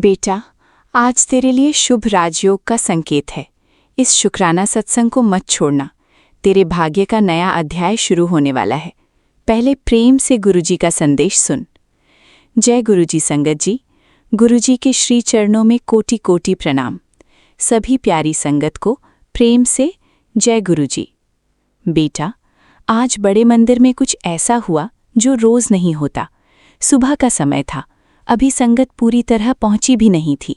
बेटा, आज तेरे लिए शुभ राजयोग का संकेत है। इस शुक्राना सत्संग को मत छोड़ना। तेरे भाग्य का नया अध्याय शुरू होने वाला है। पहले प्रेम से गुरुजी का संदेश सुन। जय गुरुजी संगत जी। गुरुजी के श्री चरणों में कोटि कोटि प्रणाम। सभी प्यारी संगत को प्रेम से जय गुरुजी। बेटा, आज बड़े मंदिर में कुछ ऐसा हुआ जो रोज नहीं होता। सुबह का समय था, अभी संगत पूरी तरह पहुंची भी नहीं थी।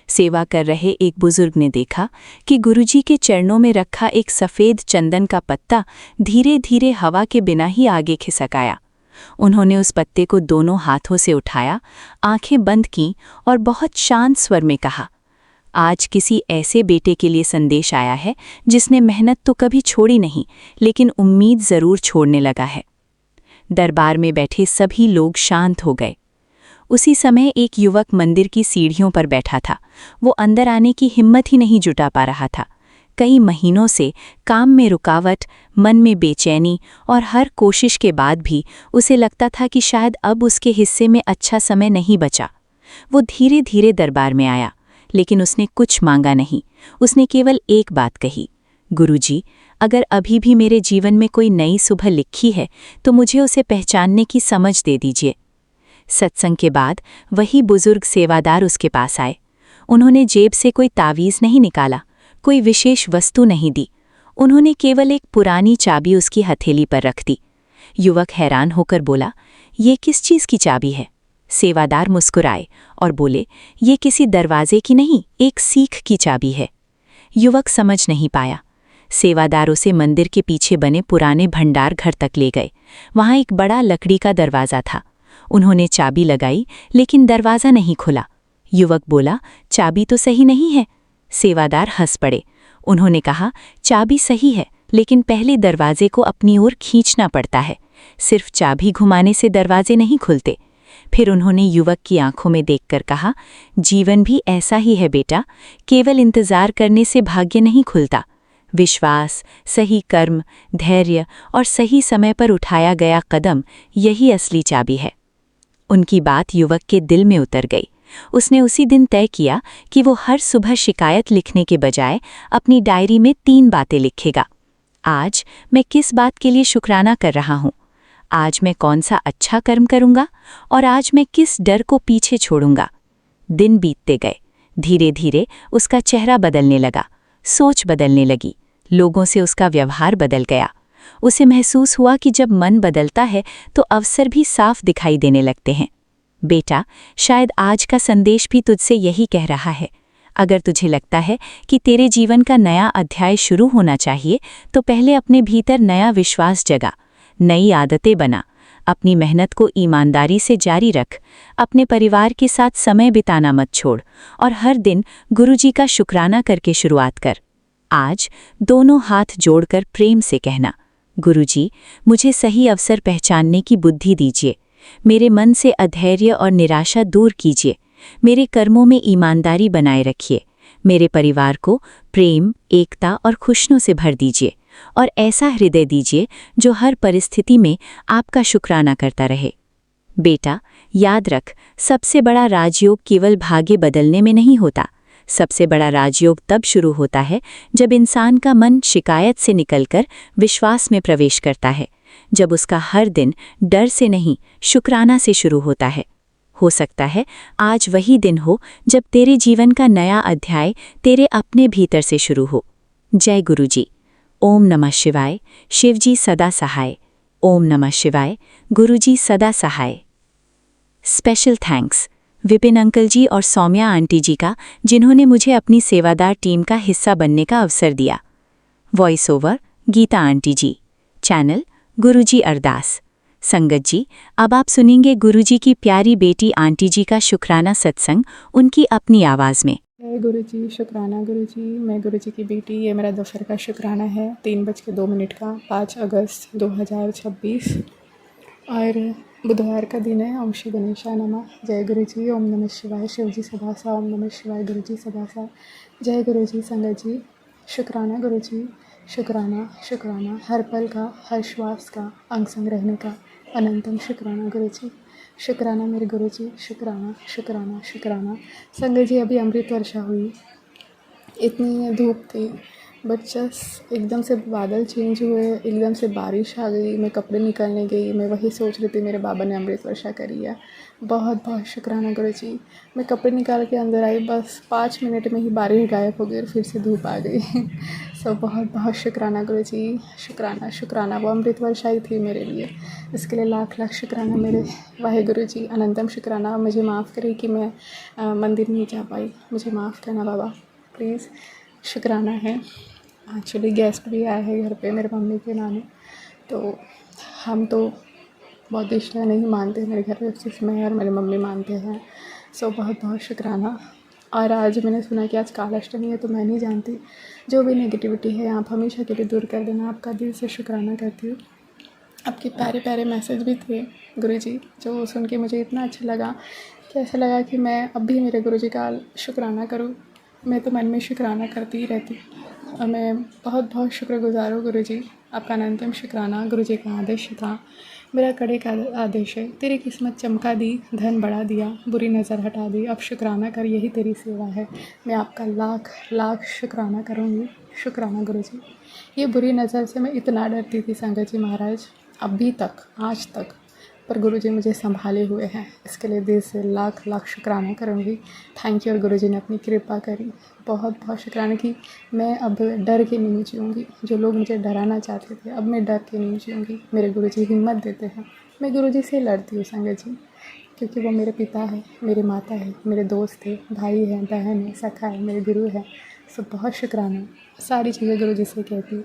सेवा कर रहे एक बुजुर्ग ने देखा कि गुरुजी के चरणों में रखा एक सफ़ेद चंदन का पत्ता धीरे धीरे हवा के बिना ही आगे खिसक आया। उन्होंने उस पत्ते को दोनों हाथों से उठाया, आंखें बंद कीं और बहुत शांत स्वर में कहा, आज किसी ऐसे बेटे के लिए संदेश आया है जिसने मेहनत तो कभी छोड़ी नहीं, लेकिन उम्मीद ज़रूर छोड़ने लगा है। दरबार में बैठे सभी लोग शांत हो गए। उसी समय एक युवक मंदिर की सीढ़ियों पर बैठा था। वो अंदर आने की हिम्मत ही नहीं जुटा पा रहा था। कई महीनों से काम में रुकावट, मन में बेचैनी और हर कोशिश के बाद भी उसे लगता था कि शायद अब उसके हिस्से में अच्छा समय नहीं बचा। वो धीरे धीरे दरबार में आया, लेकिन उसने कुछ मांगा नहीं। उसने केवल एक बात कही, गुरुजी, अगर अभी भी मेरे जीवन में कोई नई सुबह लिखी है तो मुझे उसे पहचानने की समझ दे दीजिए। सत्संग के बाद वही बुजुर्ग सेवादार उसके पास आए। उन्होंने जेब से कोई तावीज़ नहीं निकाला, कोई विशेष वस्तु नहीं दी। उन्होंने केवल एक पुरानी चाबी उसकी हथेली पर रख दी। युवक हैरान होकर बोला, ये किस चीज़ की चाबी है? सेवादार मुस्कुराए और बोले, ये किसी दरवाजे की नहीं, एक सीख की चाबी है। युवक समझ नहीं पाया। सेवादार उसे मंदिर के पीछे बने पुराने भंडार घर तक ले गए। वहाँ एक बड़ा लकड़ी का दरवाज़ा था। उन्होंने चाबी लगाई, लेकिन दरवाज़ा नहीं खुला। युवक बोला, चाबी तो सही नहीं है। सेवादार हंस पड़े। उन्होंने कहा, चाबी सही है, लेकिन पहले दरवाजे को अपनी ओर खींचना पड़ता है। सिर्फ चाबी घुमाने से दरवाजे नहीं खुलते। फिर उन्होंने युवक की आंखों में देखकर कहा, जीवन भी ऐसा ही है बेटा, केवल इंतज़ार करने से भाग्य नहीं खुलता। विश्वास, सही कर्म, धैर्य और सही समय पर उठाया गया कदम, यही असली चाबी है। उनकी बात युवक के दिल में उतर गई। उसने उसी दिन तय किया कि वो हर सुबह शिकायत लिखने के बजाय अपनी डायरी में 3 बातें लिखेगा। आज मैं किस बात के लिए शुक्राना कर रहा हूँ, आज मैं कौन सा अच्छा कर्म करूँगा और आज मैं किस डर को पीछे छोड़ूंगा। दिन बीतते गए। धीरे धीरे उसका चेहरा बदलने लगा, सोच बदलने लगी, लोगों से उसका व्यवहार बदल गया। उसे महसूस हुआ कि जब मन बदलता है तो अवसर भी साफ दिखाई देने लगते हैं। बेटा, शायद आज का संदेश भी तुझसे यही कह रहा है। अगर तुझे लगता है कि तेरे जीवन का नया अध्याय शुरू होना चाहिए, तो पहले अपने भीतर नया विश्वास जगा, नई आदतें बना, अपनी मेहनत को ईमानदारी से जारी रख, अपने परिवार के साथ समय बिताना मत छोड़ और हर दिन गुरुजी का शुक्राना करके शुरुआत कर। आज दोनों हाथ जोड़कर प्रेम से कहना, गुरुजी, मुझे सही अवसर पहचानने की बुद्धि दीजिए। मेरे मन से अधैर्य और निराशा दूर कीजिए। मेरे कर्मों में ईमानदारी बनाए रखिए। मेरे परिवार को प्रेम, एकता और खुशियों से भर दीजिए और ऐसा हृदय दीजिए जो हर परिस्थिति में आपका शुक्राना करता रहे। बेटा, याद रख, सबसे बड़ा राजयोग केवल भाग्य बदलने में नहीं होता। सबसे बड़ा राजयोग तब शुरू होता है जब इंसान का मन शिकायत से निकलकर विश्वास में प्रवेश करता है, जब उसका हर दिन डर से नहीं, शुक्राना से शुरू होता है। हो सकता है आज वही दिन हो जब तेरे जीवन का नया अध्याय तेरे अपने भीतर से शुरू हो। जय गुरुजी। ओम नमः शिवाय। शिवजी सदा सहाय। ओम नमः शिवाय। गुरुजी सदा सहाय। स्पेशल थैंक्स विपिन अंकल जी और सौम्या आंटी जी का, जिन्होंने मुझे अपनी सेवादार टीम का हिस्सा बनने का अवसर दिया। वॉइस ओवर गीता आंटी जी। चैनल गुरुजी अरदास। संगत जी, अब आप सुनेंगे गुरुजी की प्यारी बेटी आंटी जी का शुक्राना सत्संग, उनकी अपनी आवाज़ में। जय गुरुजी। शुक्राना गुरुजी। मैं गुरुजी की बेटी। ये मेरा दोपहर का शुक्राना है, 3:02 का, 5 अगस्त 2026 और बुधवार का दिन है। ओम श्री गणेशाय नमः। जय गुरुजी। ओम नमः शिवाय। शिवजी सदा सा। ओम नमः शिवाय। गुरुजी सदा सा। जय गुरुजी। संगत जी, शुक्राना गुरुजी। शुक्राना शुक्राना, हर पल का, हर श्वास का, अंग संग रहने का अनंतम शुक्राना गुरुजी। शुक्राना मेरे गुरुजी, शुक्राना शुक्राना शुक्राना। संगत जी अभी अमृत वर्षा हुई, इतनी धूप थी बट जस्ट एकदम से बादल चेंज हुए, एकदम से बारिश आ गई। मैं कपड़े निकालने गई, मैं वही सोच रही थी मेरे बाबा ने अमृत वर्षा करी है। बहुत बहुत शुक्राना गुरुजी। मैं कपड़े निकाल के अंदर आई, बस 5 मिनट में ही बारिश गायब हो गई और फिर से धूप आ गई। सो बहुत बहुत शुक्राना गुरुजी, शुक्राना शुक्राना। वो अमृत वर्षा ही थी मेरे लिए, इसके लिए लाख लाख शुक्राना मेरे वाहेगुरु जी। अनंतम शुक्राना। मुझे माफ़ करें कि मैं मंदिर नहीं जा पाई, मुझे माफ़ करना बाबा प्लीज़। शुक्राना है। एक्चुअली गेस्ट भी आए हैं घर पे मेरे मम्मी के नानी, तो हम तो बौद्धिस्ट नहीं मानते मेरे घर पे, सिर्फ मैं और मेरी मम्मी मानते हैं। सो बहुत बहुत शुक्राना। और आज मैंने सुना कि आज कालाष्टमी है, तो मैं नहीं जानती, जो भी नेगेटिविटी है आप हमेशा के लिए दूर कर देना। आपका दिल से शुक्राना करती हूँ। आपके प्यारे प्यारे मैसेज भी थे गुरुजी, जो सुन के मुझे इतना अच्छा लगा कि ऐसा लगा कि मैं अब भी मेरे गुरुजी का शुक्राना करूँ। मैं तो मन में शुक्राना करती ही रहती हूँ और मैं बहुत बहुत शुक्रगुज़ार हूँ गुरुजी। आपका अनंतम शुक्राना। गुरुजी का आदेश था, मेरा कड़े का आदेश है। तेरी किस्मत चमका दी, धन बढ़ा दिया, बुरी नज़र हटा दी, अब शुक्राना कर, यही तेरी सेवा है। मैं आपका लाख लाख शुक्राना करूँगी। शुक्राना गुरुजी। ये बुरी नज़र से मैं इतना डरती थी संगत जी महाराज, अभी तक, आज तक, पर गुरुजी मुझे संभाले हुए हैं। इसके लिए दिल से लाख लाख शुक्राना करूँगी। Thank you. और गुरुजी ने अपनी कृपा करी, बहुत बहुत शुक्राना की। मैं अब डर के नहीं जीऊँगी। जो लोग मुझे डराना चाहते थे, अब मैं डर के नहीं जीऊँगी। मेरे गुरुजी हिम्मत देते हैं। मैं गुरुजी से लड़ती हूँ संगत जी, क्योंकि वो मेरे पिता है, मेरे माता है, मेरे दोस्त है, भाई है, बहन है, सखा है, मेरे गुरु है। सब बहुत शुक्राना। सारी चीज़ें गुरुजी से कहती हूँ।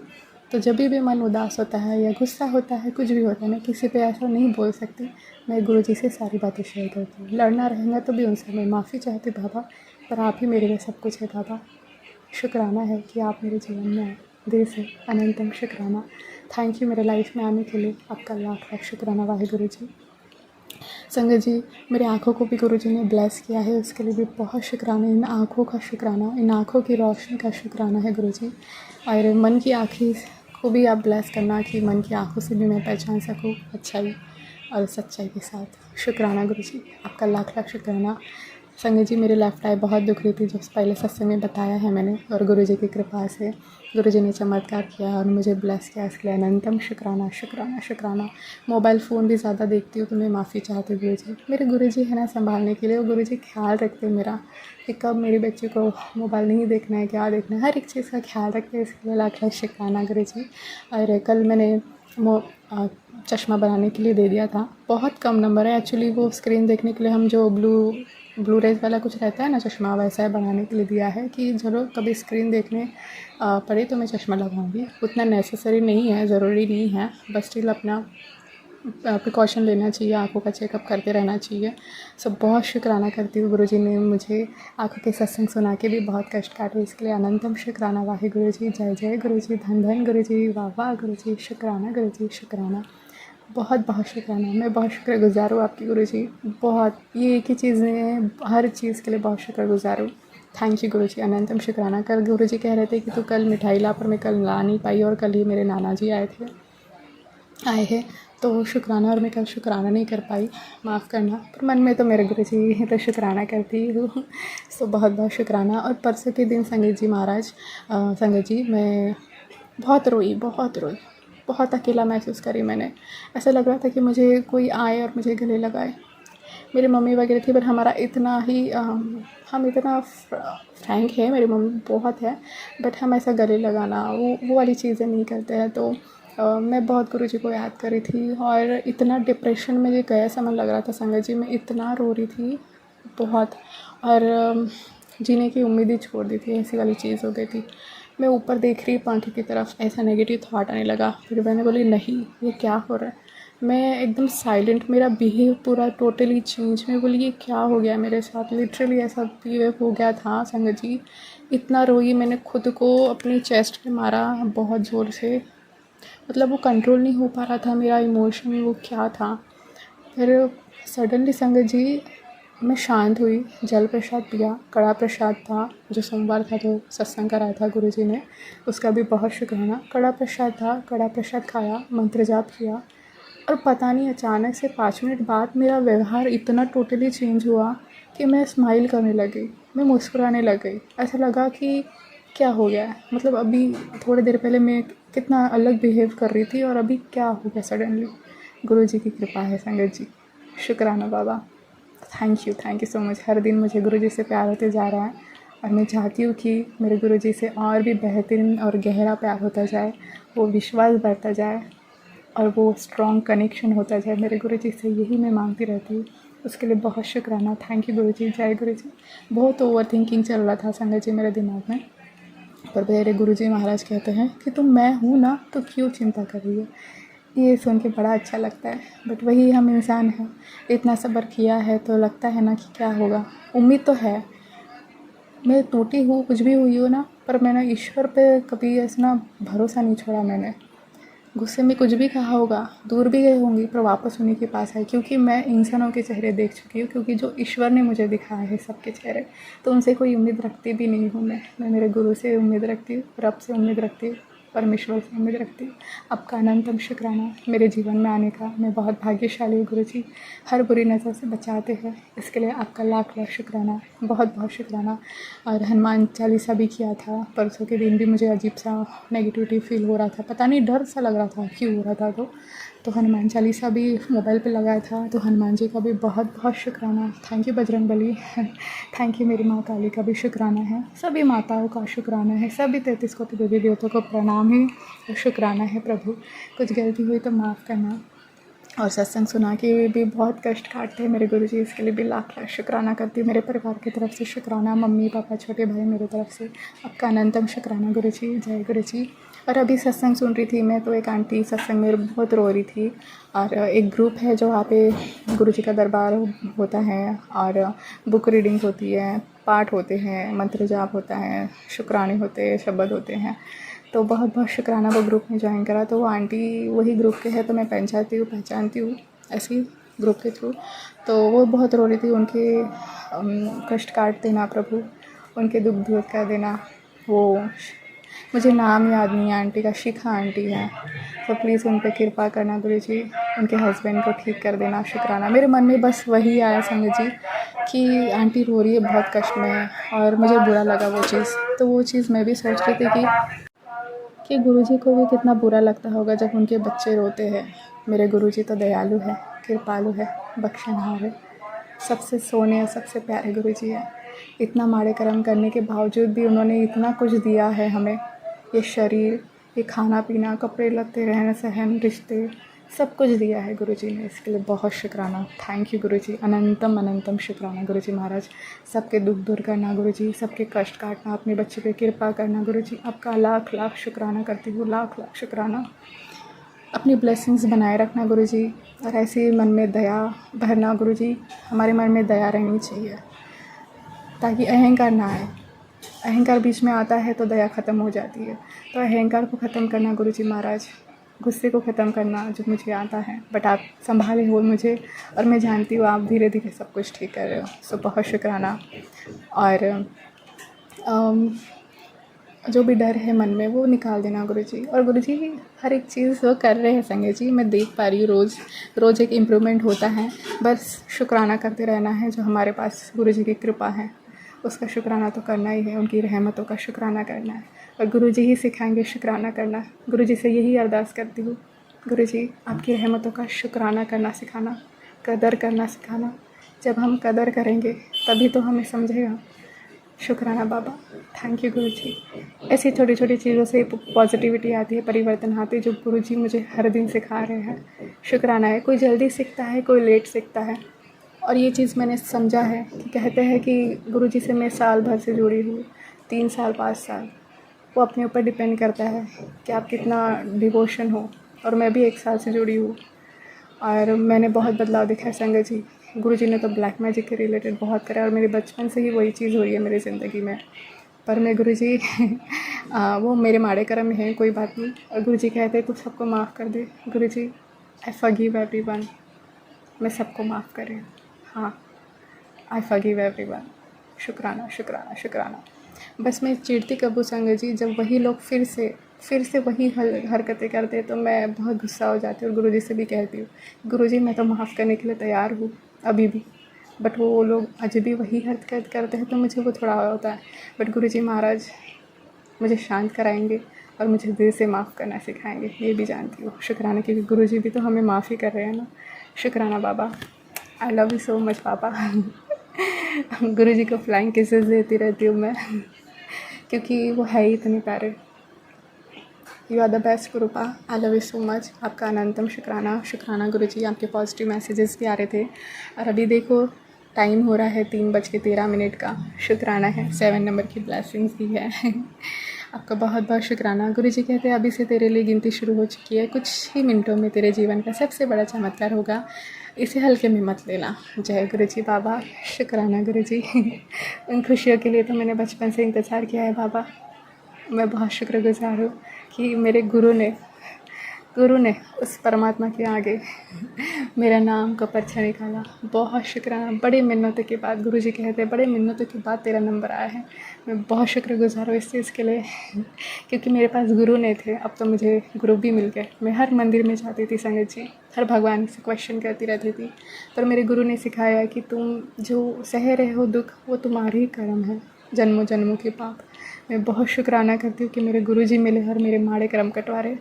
तो जब भी मन उदास होता है या गुस्सा होता है, कुछ भी होता है, मैं किसी पे ऐसा नहीं बोल सकती। मैं गुरुजी से सारी बातें शेयर करती हूँ। लड़ना रहेगा तो भी उनसे मैं माफ़ी चाहती बाबा, पर आप ही मेरे लिए सब कुछ है बाबा। शुक्राना है कि आप मेरे जीवन में आए, दिल से अनंतम शुक्राना। थैंक यू मेरे लाइफ में आने के लिए, आपका लाख लाख शुक्राना वाहेगुरु जी। संगत जी, मेरी आँखों को भी गुरुजी ने ब्लेस किया है, उसके लिए भी बहुत शुक्राना। इन आँखों का शुक्राना, इन आँखों की रोशनी का शुक्राना है गुरुजी। और मन की आँखें को भी आप ब्लेस करना कि मन की आँखों से भी मैं पहचान सकूँ अच्छाई और सच्चाई के साथ। शुक्राना गुरुजी, आपका लाख लाख शुक्राना। संगत जी, मेरे लेफ़्ट आई बहुत दुख रही थी, जो पहले सत्संग में बताया है मैंने, और गुरुजी की कृपा से गुरुजी ने चमत्कार किया और मुझे ब्लेस किया। इसके लिए अनंतम शुक्राना शुक्राना शुक्राना। मोबाइल फ़ोन भी ज़्यादा देखती हूँ तो मैं माफ़ी चाहती हूँ गुरुजी। मेरे गुरुजी है ना संभालने के लिए, वो गुरुजी ख्याल रखते हैं मेरा कि कब मेरे बच्चे को मोबाइल नहीं देखना है, क्या देखना है, हर एक चीज़ का ख्याल रखते हैं। इसके लिए लाख लाख शुक्राना गुरुजी। और कल मैंने चश्मा बनाने के लिए दे दिया था, बहुत कम नंबर है एक्चुअली। वो स्क्रीन देखने के लिए हम जो ब्लू रेज वाला कुछ रहता है ना चश्मा, वैसा है, बनाने के लिए दिया है कि चलो कभी स्क्रीन देखने पड़े तो मैं चश्मा लगाऊंगी। उतना नेसेसरी नहीं है, ज़रूरी नहीं है, बस स्टिल अपना प्रिकॉशन लेना चाहिए, आँखों का चेकअप करते रहना चाहिए। सब बहुत शुक्राना करती हूँ, गुरुजी ने मुझे आँखों के सत्संग सुना के भी बहुत कष्ट काटे, इसके लिए अनंतम शुक्राना वाहे गुरुजी। जय जय गुरुजी, धन धन गुरुजी, वाह वाह गुरुजी, शुक्राना गुरुजी, शुक्राना, बहुत बहुत शुक्राना। मैं बहुत शुक्रगुज़ार हूँ आपकी गुरुजी, बहुत। ये एक ही चीज़ नहीं है, हर चीज़ के लिए बहुत शुक्रगुज़ार हूँ। थैंक यू गुरुजी, अनंतम शुक्राना। कल गुरुजी कह रहे थे कि तू कल मिठाई ला, पर मैं कल ला नहीं पाई, और कल ही मेरे नाना जी आए हैं, तो शुक्राना, और मैं कल शुक्राना नहीं कर पाई, माफ़ करना। पर मन में तो मेरे गुरुजी तो शुक्राना करती हूँ। सो बहुत बहुत शुक्राना। और परसों के दिन संगत जी महाराज, संगत जी, मैं बहुत रोई, बहुत रोई, बहुत अकेला महसूस करी मैंने। ऐसा लग रहा था कि मुझे कोई आए और मुझे गले लगाए। मेरी मम्मी वगैरह थी, पर हमारा इतना ही हम इतना फ्रैंक है, मेरी मम्मी बहुत है, बट हम ऐसा गले लगाना वो वाली चीज़ें नहीं करते हैं। तो मैं बहुत गुरुजी को याद कर रही थी और इतना डिप्रेशन में ये गया सा मन लग रहा था संगत जी, मैं इतना रो रही थी बहुत, और जीने की उम्मीद ही छोड़ दी थी, ऐसी वाली चीज़ हो गई थी। मैं ऊपर देख रही पंखे की तरफ, ऐसा नेगेटिव थॉट आने लगा। फिर मैंने बोली नहीं, ये क्या हो रहा है। मैं एकदम साइलेंट, मेरा बिहेव पूरा टोटली चेंज। मैं बोली ये क्या हो गया मेरे साथ, लिटरली ऐसा बिहेव हो गया था संगत जी। इतना रोई मैंने, खुद को अपनी चेस्ट पे मारा बहुत ज़ोर से, मतलब वो कंट्रोल नहीं हो पा रहा था मेरा इमोशन, वो क्या था। फिर सडनली संगत जी मैं शांत हुई, जल प्रसाद पिया, कड़ा प्रसाद था, जो सोमवार था जो सत्संग कराया था गुरुजी ने, उसका भी बहुत शुक्राना। कड़ा प्रसाद था, कड़ा प्रसाद खाया, मंत्र जाप किया, और पता नहीं अचानक से 5 मिनट बाद मेरा व्यवहार इतना टोटली चेंज हुआ कि मैं स्माइल करने लगी, मैं मुस्कुराने लग गई। ऐसा लगा कि क्या हो गया है, मतलब अभी थोड़ी देर पहले मैं कितना अलग बिहेव कर रही थी और अभी क्या हो गया सडनली। गुरु जी की कृपा है संगत जी, शुक्राना बाबा। Thank you so much. हर दिन मुझे गुरु जी से प्यार होते जा रहा है और मैं चाहती हूँ कि मेरे गुरु जी से और भी बेहतरीन और गहरा प्यार होता जाए, वो विश्वास बढ़ता जाए और वो स्ट्रॉन्ग कनेक्शन होता जाए मेरे गुरु जी से। यही मैं मांगती रहती हूँ। उसके लिए बहुत शुक्राना। थैंक यू गुरु जी, जय गुरु जी। बहुत ओवर थिंकिंग चल रहा था संगत जी मेरे दिमाग में, पर मेरे गुरु जी महाराज कहते हैं कि तुम मैं हूँ ना, तो क्यों चिंता कर रही है। ये सुन के बड़ा अच्छा लगता है। बट वही, हम इंसान हैं, इतना सब्र किया है तो लगता है ना कि क्या होगा। उम्मीद तो है, मैं टूटी हूँ, कुछ भी हुई हो ना, पर मैंने ईश्वर पे कभी ऐसा ना भरोसा नहीं छोड़ा। मैंने गुस्से में कुछ भी कहा होगा, दूर भी गए होंगी, पर वापस उन्हीं के पास आई, क्योंकि मैं इंसानों के चेहरे देख चुकी हूँ, क्योंकि जो ईश्वर ने मुझे दिखाया है सबके चेहरे, तो उनसे कोई उम्मीद रखती भी नहीं हूँ। मैं मेरे गुरु से उम्मीद रखती हूँ, रब से उम्मीद रखती हूँ, परमेश्वर से उम्मीद रखती हूँ। आपका अनंतम शुक्राना मेरे जीवन में आने का। मैं बहुत भाग्यशाली हूँ गुरु जी, हर बुरी नज़र से बचाते हैं, इसके लिए आपका लाख लाख शुक्राना, बहुत बहुत शुक्राना। और हनुमान चालीसा भी किया था परसों के दिन भी। मुझे अजीब सा नेगेटिविटी फील हो रहा था, पता नहीं डर सा लग रहा था क्यों हो रहा था। तो हनुमान चालीसा भी मोबाइल पे लगाया था, तो हनुमान जी का भी बहुत बहुत शुक्राना। Thank you Bajrang Bali, thank you मेरी माँ काली का भी शुक्राना है, सभी माताओं का शुक्राना है, सभी 33 कोटि देवी देवताओं को प्रणाम है और शुक्राना है। प्रभु कुछ गलती हुई तो माफ़ करना। और सत्संग सुना के भी बहुत कष्ट काटते हैं मेरे गुरुजी, इसके लिए भी लाख लाख शुक्राना करती हूँ। मेरे परिवार की तरफ से शुक्राना, मम्मी पापा छोटे भाई मेरे तरफ से आपका अनंतम शुक्राना गुरुजी, जय गुरुजी। और अभी सत्संग सुन रही थी मैं, तो एक आंटी सत्संग में बहुत रो रही थी। और एक ग्रुप है जो वहाँ पे गुरुजी का दरबार होता है और बुक रीडिंग होती है, पाठ होते हैं, मंत्र जाप होता है, शुक्राने होते हैं, शब्द होते हैं। तो बहुत बहुत शुक्राना वो ग्रुप में ज्वाइन करा। तो वो आंटी वही ग्रुप के है, तो मैं पहचानती हूँ ऐसे ही ग्रुप के थ्रू। तो वो बहुत रो रही थी, उनके कष्ट काट देना प्रभु, उनके दुख दूर कर देना। वो मुझे नाम याद नहीं है आंटी का, शिखा आंटी है। तो प्लीज़ उन पर कृपा करना गुरु जी, उनके हस्बैंड को ठीक कर देना। शुक्राना। मेरे मन में बस वही आया संगत जी कि आंटी रो रही है, बहुत कष्ट में है, और मुझे बुरा लगा वो चीज़। तो वो चीज़ मैं भी सोच रही थी कि गुरुजी को भी कितना बुरा लगता होगा जब उनके बच्चे रोते हैं। मेरे गुरुजी तो दयालु है, कृपालु है, बख्शनहार है, सबसे सोने और सबसे प्यारे गुरुजी है। इतना माड़े कर्म करने के बावजूद भी उन्होंने इतना कुछ दिया है हमें, ये शरीर, ये खाना पीना, कपड़े लत्ते, रहन सहन, रिश्ते, सब कुछ दिया है गुरुजी ने। इसके लिए बहुत शुक्राना। थैंक यू गुरुजी, अनंतम अनंतम शुक्राना गुरुजी महाराज। सबके दुख दूर करना गुरुजी, सबके कष्ट काटना, अपने बच्चे पे कृपा करना गुरुजी। आपका लाख लाख शुक्राना करती हूँ, लाख लाख शुक्राना। अपनी ब्लेसिंग्स बनाए रखना गुरुजी, और ऐसे ही मन में दया भरना गुरुजी। हमारे मन में दया रहनी चाहिए ताकि अहंकार ना आए। अहंकार बीच में आता है तो दया ख़त्म हो जाती है। तो अहंकार को ख़त्म करना गुरुजी महाराज, गुस्से को ख़त्म करना जो मुझे आता है, बट आप संभाले हो मुझे, और मैं जानती हूँ आप धीरे धीरे सब कुछ ठीक कर रहे हो। सो बहुत शुक्राना। और जो भी डर है मन में वो निकाल देना गुरुजी। और गुरुजी हर एक चीज़ वो कर रहे हैं संगे जी, मैं देख पा रही हूँ, रोज़ एक इम्प्रूवमेंट होता है। बस शुक्राना करते रहना है, जो हमारे पास गुरुजी की कृपा है उसका शुक्राना तो करना ही है, उनकी रहमतों का शुक्राना करना है। और गुरुजी ही सिखाएंगे शुक्राना करना। गुरुजी से यही अरदास करती हूँ, गुरुजी आपकी रहमतों का शुक्राना करना सिखाना, कदर करना सिखाना। जब हम कदर करेंगे तभी तो हमें समझेगा। शुक्राना बाबा, थैंक यू गुरुजी। ऐसी छोटी छोटी चीज़ों से पॉजिटिविटी आती है, परिवर्तन आते हैं, जो गुरुजी मुझे हर दिन सिखा रहे हैं। शुक्राना है। कोई जल्दी सीखता है, कोई लेट सीखता है, और ये चीज़ मैंने समझा है कि कहते हैं कि गुरुजी से मैं साल भर से जुड़ी हूँ, 3 साल 5 साल। वो अपने ऊपर डिपेंड करता है कि आप कितना डिवोशन हो। और मैं भी 1 साल से जुड़ी हूँ और मैंने बहुत बदलाव देखा है संगत जी। गुरुजी ने तो ब्लैक मैजिक के रिलेटेड बहुत करा, और मेरे बचपन से ही वही चीज़ हो रही है मेरी ज़िंदगी में। पर मैं गुरुजी वो मेरे माड़े कर्म में है, कोई बात नहीं। और गुरुजी कहते हैं तू सबको माफ़ कर दे। गुरुजी आई फॉरगिव एवरीवन, मैं सबको माफ़ कर रही हूँ। हाँ, आई फॉरगिव एवरीवन। शुक्राना शुक्राना शुक्राना। बस मैं चिढ़ती कब हूँ संगत जी, जब वही लोग फिर से फिर से वही हरकतें करते तो मैं बहुत गुस्सा हो जाती हूँ और गुरुजी से भी कहती हूँ, गुरुजी मैं तो माफ़ करने के लिए तैयार हूँ अभी भी, बट वो लोग आज भी वही हरकत करते हैं तो मुझे वो थोड़ा होता है। बट गुरुजी महाराज मुझे शांत कराएंगे और मुझे दिल से माफ़ करना सिखाएंगे, ये भी जानती हूँ। शुक्राना, क्योंकि गुरुजी भी तो हमें माफ़ ही कर रहे हैं ना। शुक्राना बाबा, I love you so much पापा। गुरुजी को फ्लाइंग किसेस देती रहती हूँ मैं, क्योंकि वो है ही इतने प्यारे। यू आर द बेस्ट गुरुपा, I love you so much. आपका अनंतम शुक्राना। शुक्राना गुरुजी, आपके पॉजिटिव मैसेजेस भी आ रहे थे। और अभी देखो टाइम हो रहा है 3:13 का। शुक्राना है, 7 नंबर की ब्लेसिंग्स भी है। आपका बहुत बहुत शुक्राना। गुरुजी कहते हैं अभी से तेरे लिए गिनती शुरू हो चुकी है, कुछ ही मिनटों में तेरे जीवन का सबसे बड़ा चमत्कार होगा, इसे हल्के में मत लेना। जय गुरुजी बाबा। शुक्राना गुरुजी। उन खुशियों के लिए तो मैंने बचपन से इंतज़ार किया है बाबा। मैं बहुत शुक्रगुज़ार हूँ कि मेरे गुरु ने उस परमात्मा के आगे मेरा नाम का पर्चा निकाला। बहुत शुक्राना। बड़ी मिन्नतों के बाद, गुरुजी कहते हैं बड़े मिन्नतों के बाद तेरा नंबर आया है। मैं बहुत शुक्रगुज़ार हूँ इस चीज़ के लिए, क्योंकि मेरे पास गुरु नहीं थे, अब तो मुझे गुरु भी मिल गए। मैं हर मंदिर में जाती थी संगत जी, हर भगवान से क्वेश्चन करती रहती थी, पर मेरे गुरु ने सिखाया कि तुम जो सह रहे हो दुख, वो तुम्हारे ही कर्म है, जन्मों जन्मों के पाप। मैं बहुत शुक्राना करती हूँ कि मेरे गुरुजी मिले और मेरे माड़े कर्म कटवा रहे।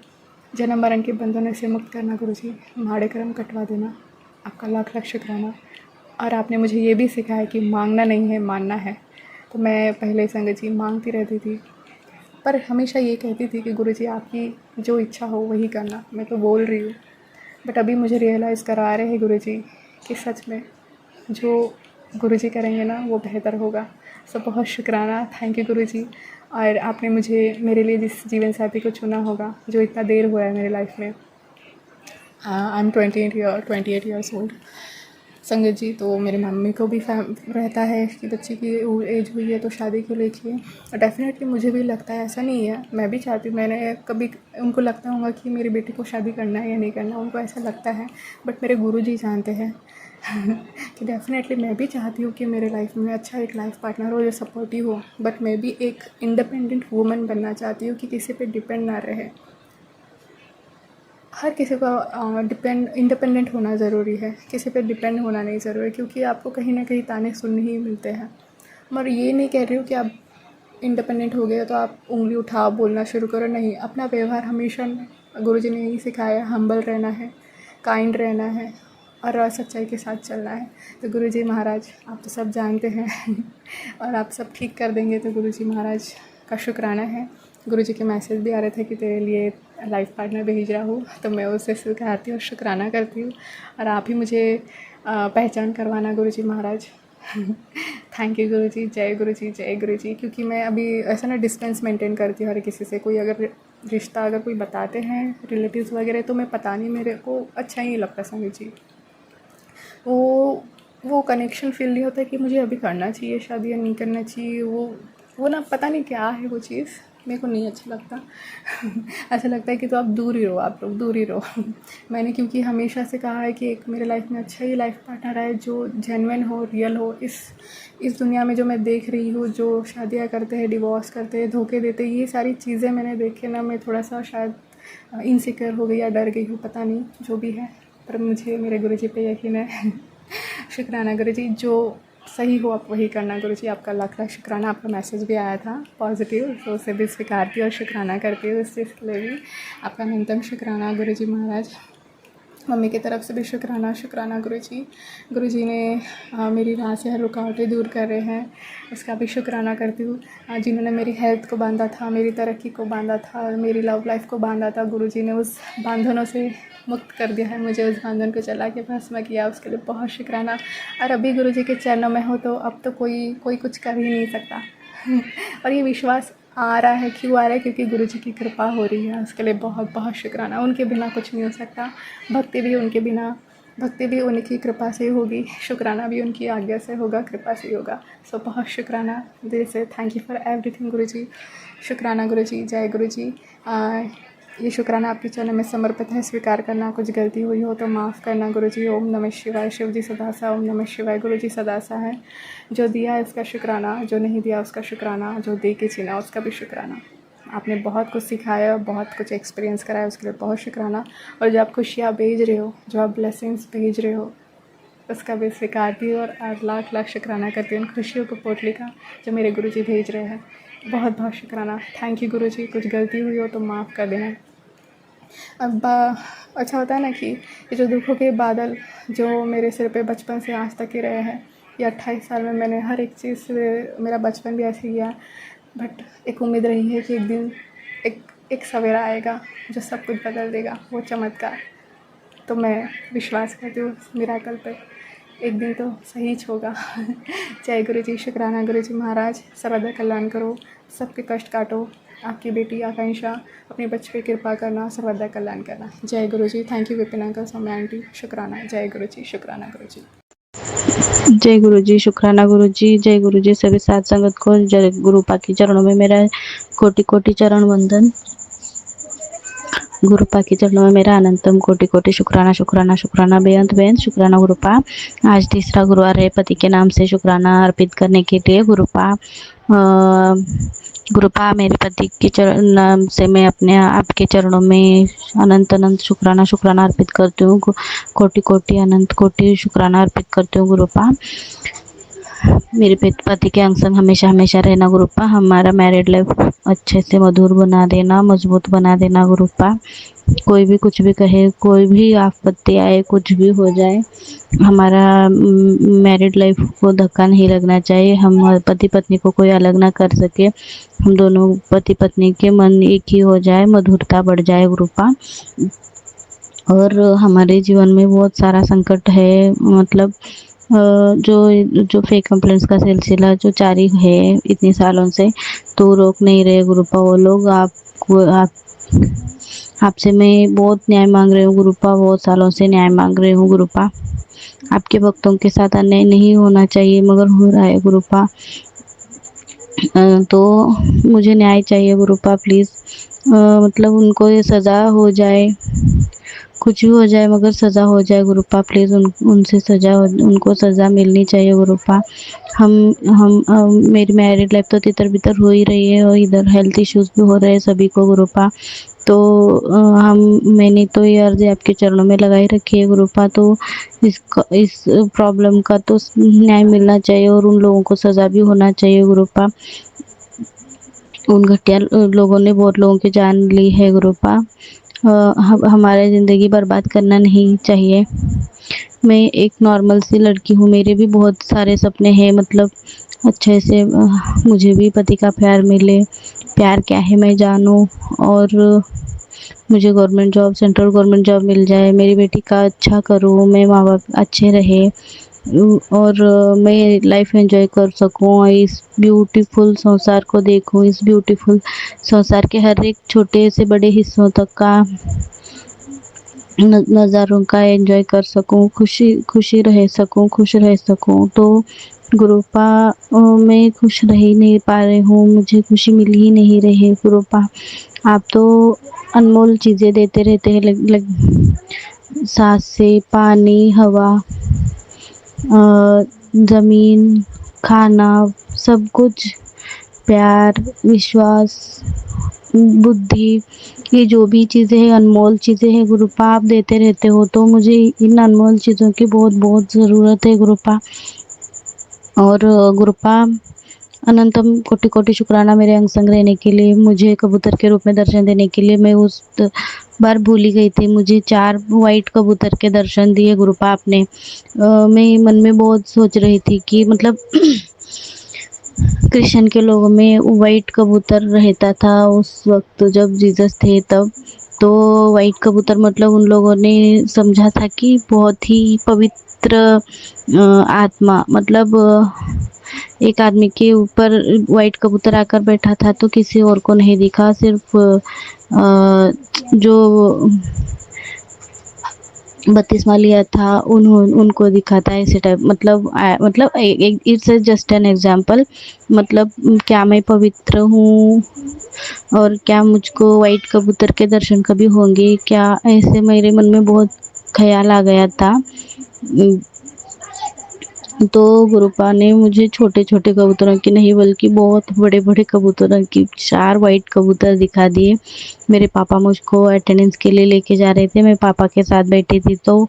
जन्म मरण के बंधनों से मुक्त करना गुरुजी, माड़े कर्म कटवा देना। आपका लाख लाख शुक्राना। और आपने मुझे ये भी सिखाया कि मांगना नहीं है, मानना है। तो मैं पहले संगत जी मांगती रहती थी, पर हमेशा ये कहती थी कि गुरुजी आपकी जो इच्छा हो वही करना। मैं तो बोल रही हूँ, बट अभी मुझे रियलाइज़ करा रहे हैं गुरुजी कि सच में जो गुरुजी करेंगे ना वो बेहतर होगा। सब बहुत शुक्राना। थैंक यू गुरुजी। और आपने मुझे मेरे लिए जिस जीवन साथी को चुना होगा, जो इतना देर हुआ है मेरी लाइफ में, आई एम 28 ईयर्स ओल्ड संगत जी। तो मेरी मम्मी को भी रहता है कि बच्चे की एज हुई है तो शादी को लेके डेफिनेटली मुझे भी लगता है, ऐसा नहीं है, मैं भी चाहती हूँ। मैंने कभी उनको लगता होगा कि मेरी बेटी को शादी करना है या नहीं करना, उनको ऐसा लगता है, बट मेरे गुरुजी जानते हैं कि डेफिनेटली मैं भी चाहती हूँ कि मेरे लाइफ में अच्छा एक लाइफ पार्टनर हो जो सपोर्टिव हो, बट मैं भी एक इंडिपेंडेंट वूमन बनना चाहती हूँ कि किसी पे डिपेंड ना रहे। हर किसी को इंडिपेंडेंट होना ज़रूरी है, किसी पे डिपेंड होना नहीं ज़रूरी, क्योंकि आपको कहीं ना कहीं ताने सुनने ही मिलते हैं। मगर ये नहीं कह रही हूँ कि आप इंडिपेंडेंट हो गए तो आप उंगली उठाओ बोलना शुरू करो, नहीं। अपना व्यवहार हमेशा गुरुजी ने यही सिखाया, हम्बल रहना है, काइंड रहना है और सच्चाई के साथ चलना है। तो गुरुजी महाराज आप तो सब जानते हैं और आप सब ठीक कर देंगे, तो गुरुजी महाराज का शुक्राना है। गुरुजी के मैसेज भी आ रहे थे कि तेरे लिए लाइफ पार्टनर भेज रहा हूँ, तो मैं उससे स्वीकारती हूँ और शुक्राना करती हूँ। और आप ही मुझे पहचान करवाना गुरुजी महाराज। थैंक यू गुरुजी। जय गुरुजी, जय गुरुजी। क्योंकि मैं अभी ऐसा ना डिस्टेंस मेंटेन करती हूँ हर किसी से। कोई अगर रिश्ता अगर कोई बताते हैं रिलेटिव्स वगैरह, तो मैं पता नहीं, मेरे को अच्छा ही नहीं लगता संगत जी। वो कनेक्शन फील नहीं होता कि मुझे अभी करना चाहिए शादी या नहीं करना चाहिए। वो ना पता नहीं क्या है वो चीज़, मेरे को नहीं अच्छा लगता। ऐसा लगता है कि तो आप दूर ही रहो, आप लोग दूर ही रहो। मैंने क्योंकि हमेशा से कहा है कि एक मेरे लाइफ में अच्छा ही लाइफ पार्टनर आए जो जेन्युइन हो, रियल हो। इस दुनिया में जो मैं देख रही हूँ, जो शादियाँ करते हैं, डिवोर्स करते हैं, धोखे देते हैं, ये सारी चीज़ें मैंने देखे ना, मैं थोड़ा सा शायद इनसिक्योर हो गई या डर गई हूँ, पता नहीं जो भी है, पर मुझे मेरे गुरुजी पे यकीन है। शुक्राना गुरुजी, जो सही हो आप वही करना गुरुजी। आपका लाख लाख शुक्राना। आपका मैसेज भी आया था पॉजिटिव, तो उसे भी स्वीकारती और शुक्राना करती हूँ इस चीज़ के लिए भी। आपका न्यूनतम शुक्राना गुरुजी महाराज। मम्मी की तरफ से भी शुक्राना। शुक्राना गुरुजी। गुरुजी ने मेरी राह से हर रुकावटें दूर कर रहे हैं, उसका भी शुक्राना करती हूँ। जिन्होंने मेरी हेल्थ को बांधा था, मेरी तरक्की को बांधा था, मेरी लव लाइफ को बांधा था, गुरुजी ने उस बांधनों से मुक्त कर दिया है मुझे, उस बांधन को चला के भस्म किया, उसके लिए बहुत शुक्राना। और अभी गुरुजी के चरणों में हो तो अब तो कोई कुछ कर ही नहीं सकता। और ये विश्वास आ रहा है, क्यों आ रहा है? क्योंकि गुरुजी की कृपा हो रही है, उसके लिए बहुत बहुत शुक्राना। उनके बिना कुछ नहीं हो सकता। भक्ति भी उनकी कृपा से होगी, शुक्राना भी उनकी आज्ञा से होगा, कृपा से होगा। सो बहुत शुक्राना दिल से। थैंक यू फॉर एवरीथिंग गुरुजी। शुक्राना गुरुजी। जय गुरुजी। ये शुक्राना आपके चरणों में समर्पित है, स्वीकार करना। कुछ गलती हुई हो तो माफ़ करना गुरुजी। ओम नमः शिवाय। शिव जी सदासा। ओम नमः शिवाय। गुरुजी सदासा है। जो दिया है उसका शुक्राना, जो नहीं दिया उसका शुक्राना, जो दे के छीना उसका भी शुक्राना। आपने बहुत कुछ सिखाया, बहुत कुछ एक्सपीरियंस कराया, उसके लिए बहुत शुक्राना। और जो आप खुशियाँ भेज रहे हो, जो आप ब्लेसिंग्स भेज रहे हो, उसका भी स्वीकारती हूँ और लाख लाख शुक्राना करती हूँ उन खुशियों को पोटली का जो मेरे गुरुजी भेज रहे हैं। बहुत बहुत शुक्राना। थैंक यू गुरुजी। कुछ गलती हुई हो तो माफ़ कर देना। अब अच्छा होता है ना कि ये जो दुखों के बादल जो मेरे सिर पे बचपन से आज तक ही रहे हैं, ये 28 साल में मैंने हर एक चीज़ से, मेरा बचपन भी ऐसे ही गया, बट एक उम्मीद रही है कि एक दिन एक एक सवेरा आएगा जो सब कुछ बदल देगा, वो चमत्कार। तो मैं विश्वास करती हूँ उस मिराकल पे, एक दिन तो सही होगा। जय गुरु जी। शुक्राना गुरु जी महाराज। सर्वदा कल्याण करो, सबके कष्ट काटो। आपकी बेटी आकांक्षा, अपने बच्चे पे कृपा करना, सर्वदा कल्याण करना। जय गुरु जी। Thank you Vipin uncle, Saumya aunty. शुक्राना। जय गुरु जी। शुक्राना गुरु जी। जय गुरु जी। शुक्राना गुरु जी। जय गुरु जी। सभी साथ संगत को जय गुरुपा के चरणों में मेरा कोटि कोटि चरण वंदन। गुरुपा के चरणों में मेरा अनंतम कोटि कोटि शुक्राना शुक्राना शुक्राना बेअंत बेअंत शुक्राना गुरुपा। आज तीसरा गुरुवार है, पति के नाम से शुक्राना अर्पित करने के लिए गुरुपा। गुरुपा, मेरे पति के चरण नाम से मैं अपने आपके चरणों में अनंत अनंत शुक्राना शुक्राना अर्पित करती हूँ। कोटि कोटि अनंत कोटि शुक्राना अर्पित करती हूँ गुरुपा। मेरे पति के अंग संग हमेशा हमेशा रहना गुरुपा। हमारा मैरिड लाइफ अच्छे से मधुर बना देना, मजबूत बना देना गुरुपा। कोई भी कुछ भी कहे, कोई भी आपत्ति आए, कुछ भी हो जाए, हमारा मैरिड लाइफ को धक्का नहीं लगना चाहिए। हम पति पत्नी को कोई अलग ना कर सके। हम दोनों पति पत्नी के मन एक ही हो जाए, मधुरता बढ़ जाए गुरुपा। और हमारे जीवन में बहुत सारा संकट है, मतलब जो फेक कंप्लेंट्स का सिलसिला जो जारी है इतने सालों से, तो रोक नहीं रहे गुरुपा वो लोग। आपसे मैं बहुत न्याय मांग रही हूँ गुरुपा, बहुत सालों से न्याय मांग रही हूँ गुरुपा। आपके भक्तों के साथ अन्याय नहीं होना चाहिए, मगर हो रहा है गुरुपा। तो मुझे न्याय चाहिए गुरुपा, प्लीज़। मतलब उनको ये सज़ा हो जाए, कुछ भी हो जाए, मगर सज़ा हो जाए गुरुपा, प्लीज़। उनसे उनको सज़ा मिलनी चाहिए गुरुपा। मेरी मैरिड लाइफ तो तितर बितर हो ही रही है, और इधर हेल्थ इश्यूज भी हो रहे हैं सभी को गुरुपा। तो मैंने तो ये अर्जी आपके चरणों में लगाई रखी है गुरुपा। तो इस प्रॉब्लम का तो न्याय मिलना चाहिए, और उन लोगों को सज़ा भी होना चाहिए गुरुपा। उन घटिया लोगों ने बहुत लोगों की जान ली है गुरुपा। हमारी ज़िंदगी बर्बाद करना नहीं चाहिए। मैं एक नॉर्मल सी लड़की हूँ, मेरे भी बहुत सारे सपने हैं, मतलब अच्छे से मुझे भी पति का प्यार मिले। प्यार क्या है मैं जानूँ, और मुझे government job, central government job मिल जाए, मेरी बेटी का अच्छा करूँ, मेरे माँ बाप अच्छे रहे, और मैं लाइफ एंजॉय कर सकूँ, इस ब्यूटीफुल संसार को देखूँ, इस ब्यूटीफुल संसार के हर एक छोटे से बड़े हिस्सों तक का नज़ारों का एंजॉय कर सकूँ, खुशी रह सकूँ, खुश रह सकूँ। तो गुरुपा, मैं खुश रह ही नहीं पा रही हूँ, मुझे खुशी मिल ही नहीं रही है गुरुपा। आप तो अनमोल चीज़ें देते रहते हैं, सांसें, पानी, हवा, ज़मीन, खाना, सब कुछ, प्यार, विश्वास, बुद्धि, ये जो भी चीज़ें हैं, अनमोल चीज़ें हैं गुरुपा, आप देते रहते हो। तो मुझे इन अनमोल चीज़ों की बहुत बहुत ज़रूरत है गुरुपा। और गुरुपा, अनंतम कोटि कोटि शुक्राना मेरे अंग संग रहने के लिए, मुझे कबूतर के रूप में दर्शन देने के लिए। मैं उस बार भूल ही गई थी, मुझे 4 वाइट कबूतर के दर्शन दिए गुरुपा आपने। मैं मन में बहुत सोच रही थी कि मतलब क्रिश्चियन के लोगों में वाइट कबूतर रहता था उस वक्त जब जीसस थे तब। तो वाइट कबूतर मतलब उन लोगों ने समझा था कि बहुत ही पवित्र आत्मा, मतलब एक आदमी के ऊपर वाइट कबूतर आकर बैठा था, तो किसी और को नहीं दिखा, सिर्फ जो बपतिस्मा लिया था उनको दिखा था, ऐसे टाइप। मतलब इट्स जस्ट एन एग्जाम्पल। मतलब क्या मैं पवित्र हूँ, और क्या मुझको वाइट कबूतर के दर्शन कभी होंगे क्या, ऐसे मेरे मन में बहुत ख्याल आ गया था। तो गुरुपा ने मुझे छोटे-छोटे कबूतरों की नहीं बल्कि बहुत बड़े-बड़े कबूतरों की 4 व्हाइट कबूतर दिखा दिए। मेरे पापा मुझको अटेंडेंस के लिए लेके जा रहे थे, मैं पापा के साथ बैठी थी तो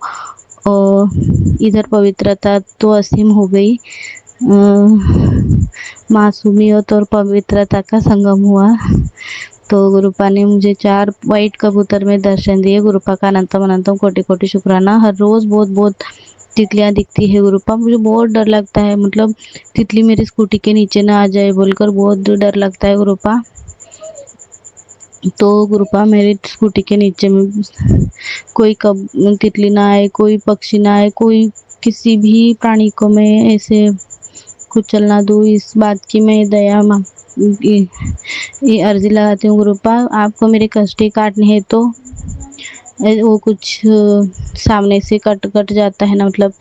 इधर पवित्रता तो असीम हो गई। मासूमियत और पवित्रता का संगम हुआ। तो गुरुपा ने मुझे 4 व्हाइट कबूतर में दर्शन दिए। गुरुपा का अनंतम अनंतम कोटि-कोटि शुक्राना। हर रोज़ बहुत-बहुत तितलियाँ दिखती है गुरुपा, मुझे बहुत डर लगता है, मतलब तितली मेरी स्कूटी के नीचे ना आ जाए बोलकर बहुत डर लगता है गुरुपा। तो गुरुपा मेरी स्कूटी के नीचे में कोई कब तितली ना आए, कोई पक्षी ना आए, कोई किसी भी प्राणी को मैं ऐसे कुचल ना दूँ, इस बात की मैं दया ये अर्जी लगाती हूँ गुरुपा। आपको मेरे कष्ट काटने हैं तो वो कुछ सामने से कट जाता है ना, मतलब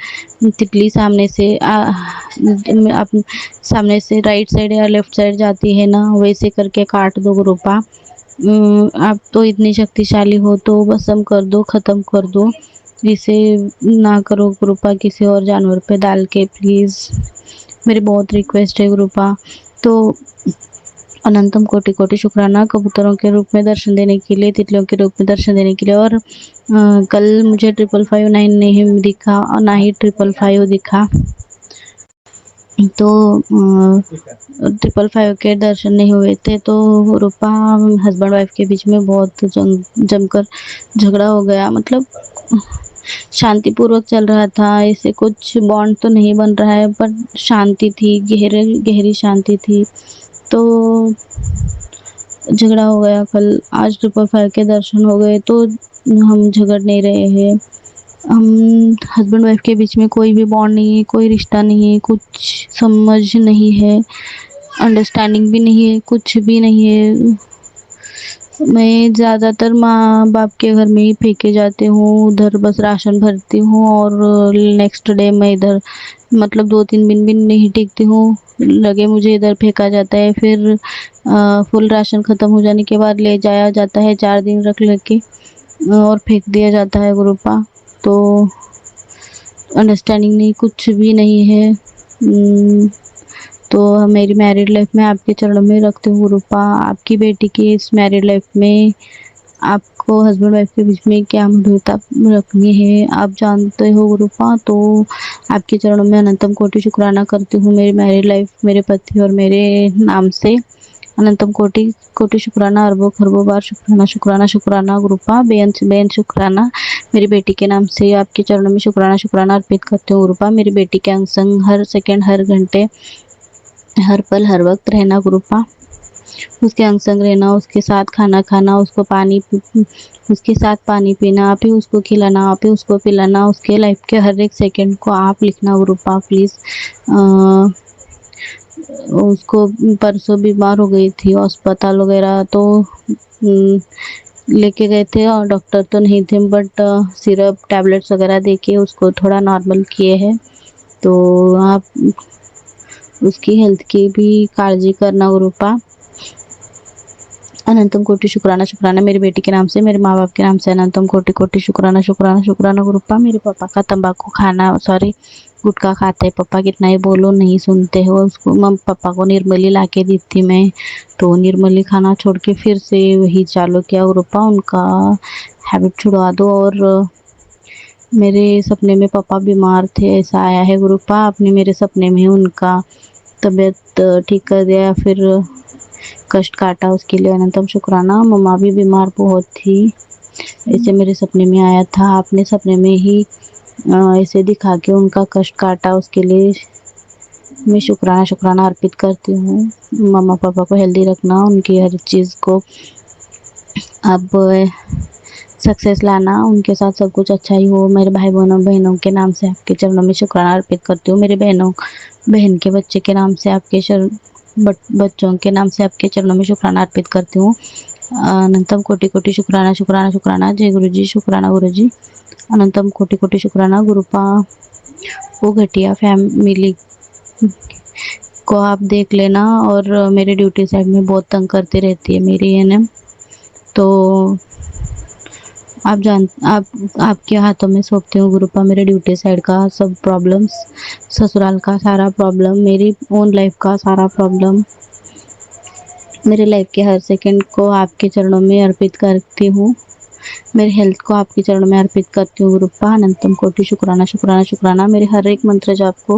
तितली सामने से आप सामने से राइट साइड या लेफ्ट साइड जाती है ना, वैसे करके काट दो गुरुपा। आप तो इतनी शक्तिशाली हो तो भस्म कर दो, ख़त्म कर दो, इसे ना करो गुरुपा किसी और जानवर पे डाल के प्लीज़, मेरी बहुत रिक्वेस्ट है गुरुपा। तो अनंतम कोटि-कोटि शुक्राना कबूतरों के रूप में दर्शन देने के लिए, तितलियों के रूप में दर्शन देने के लिए। और कल मुझे 5559 नहीं दिखा और ना ही 555 दिखा। तो 555 के दर्शन नहीं हुए थे तो रूपा हस्बैंड वाइफ के बीच में बहुत जमकर झगड़ा हो गया, मतलब शांतिपूर्वक चल रहा था, ऐसे कुछ बॉन्ड तो नहीं बन रहा है पर शांति थी, गहरी शांति थी। तो झगड़ा हो गया कल। आज 555 के दर्शन हो गए तो हम झगड़ नहीं रहे हैं। हम हस्बैंड वाइफ के बीच में कोई भी बॉन्ड नहीं है, कोई रिश्ता नहीं है, कुछ समझ नहीं है, अंडरस्टैंडिंग भी नहीं है, कुछ भी नहीं है। मैं ज़्यादातर माँ बाप के घर में ही फेंके जाती हूँ, उधर बस राशन भरती हूँ और नेक्स्ट डे मैं इधर, मतलब 2-3 दिन भी नहीं टिकती हूँ, लगे मुझे इधर फेंका जाता है। फिर फुल राशन ख़त्म हो जाने के बाद ले जाया जाता है, 4 दिन रख के और फेंक दिया जाता है गुरुपा। तो अंडरस्टैंडिंग नहीं, कुछ भी नहीं है। तो मेरी मैरिड लाइफ में आपके चरणों में रखती हूँ गुरुपा। आपकी बेटी की इस मैरिड लाइफ में आपको हस्बैंड वाइफ के बीच में क्या मधुरता रखनी है आप जानते हो गुरुपा। तो आपके चरणों में अनंतम कोटि शुक्राना करती हूँ, मेरी मैरिड लाइफ, मेरे पति और मेरे नाम से अनंतम कोटि कोटि शुक्राना, अरबों खरबों बार शुक्राना शुक्राना शुक्राना गुरुपा। बेन से बेन शुक्राना मेरी बेटी के नाम से आपके चरणों में शुक्राना शुक्राना अर्पित करती हूँ गुरुपा। मेरी बेटी के अंग संग हर सेकंड, हर घंटे, हर पल, हर वक्त रहना गुरुपा, उसके अंग संग रहना, उसके साथ खाना खाना, उसको उसके साथ पानी पीना, आप ही उसको खिलाना, आप ही उसको पिलाना, उसके लाइफ के हर एक सेकंड को आप लिखना गुरुपा प्लीज़। उसको परसों बीमार हो गई थी, अस्पताल वगैरह तो लेके गए थे और डॉक्टर तो नहीं थे बट सिरप टैबलेट्स वगैरह देके उसको थोड़ा नॉर्मल किए हैं। तो आप उसकी हेल्थ की भी काळजी करना गुरुपा। अनंतम कोटि शुक्राना शुक्राना मेरी बेटी के नाम से, मेरे माँ बाप के नाम से अनंतम कोटि कोटि शुक्राना शुक्राना शुक्राना गुरुपा। मेरे पापा का तंबाकू खाना, सॉरी गुटखा खाते पापा, कितना ही बोलो नहीं सुनते हो। उसको पापा को निर्मली ला के दी थी मैं, तो निर्मली खाना छोड़ के फिर से वही चालू किया गुरुपा। उनका हैबिट छुड़वा दो। और मेरे सपने में पापा बीमार थे, ऐसा आया है गुरुपा, आपने मेरे सपने में उनका तबीयत ठीक कर दिया, फिर कष्ट काटा, उसके लिए अनंतम शुक्राना। मम्मा भी बीमार बहुत थी, ऐसे मेरे सपने में आया था, आपने सपने में ही ऐसे दिखा के उनका कष्ट काटा, उसके लिए मैं शुक्राना शुक्राना अर्पित करती हूँ। मम्मा पापा को हेल्दी रखना, उनकी हर चीज़ को अब सक्सेस लाना, उनके साथ सब कुछ अच्छा ही हो। मेरे भाई बहनों के नाम से आपके चरणों में शुक्राना अर्पित करती हूँ। मेरे बहन के बच्चे के नाम से आपके बच्चों के नाम से आपके चरणों में शुक्राना अर्पित करती हूँ। अनंतम कोटि कोटि शुक्राना शुक्राना शुक्राना। जय गुरु जी, शुक्राना गुरु जी। अनंतम कोटि कोटि शुक्राना गुरुपा। वो घटिया फैमिली को आप देख लेना, और मेरे ड्यूटी साइड में बहुत तंग करती रहती है मेरी एनएम। तो आप आपके हाथों में सौंपती हूँ गुरुपा मेरे ड्यूटी साइड का सब प्रॉब्लम्स, ससुराल का सारा प्रॉब्लम, मेरी ओन लाइफ का सारा प्रॉब्लम, मेरे लाइफ के हर सेकंड को आपके चरणों में अर्पित करती हूँ। मेरे हेल्थ को आपके चरणों में अर्पित करती हूँ गुरुपा। अनंतम कोटि शुक्राना शुक्राना शुक्राना। मेरे हर एक मंत्र जो आपको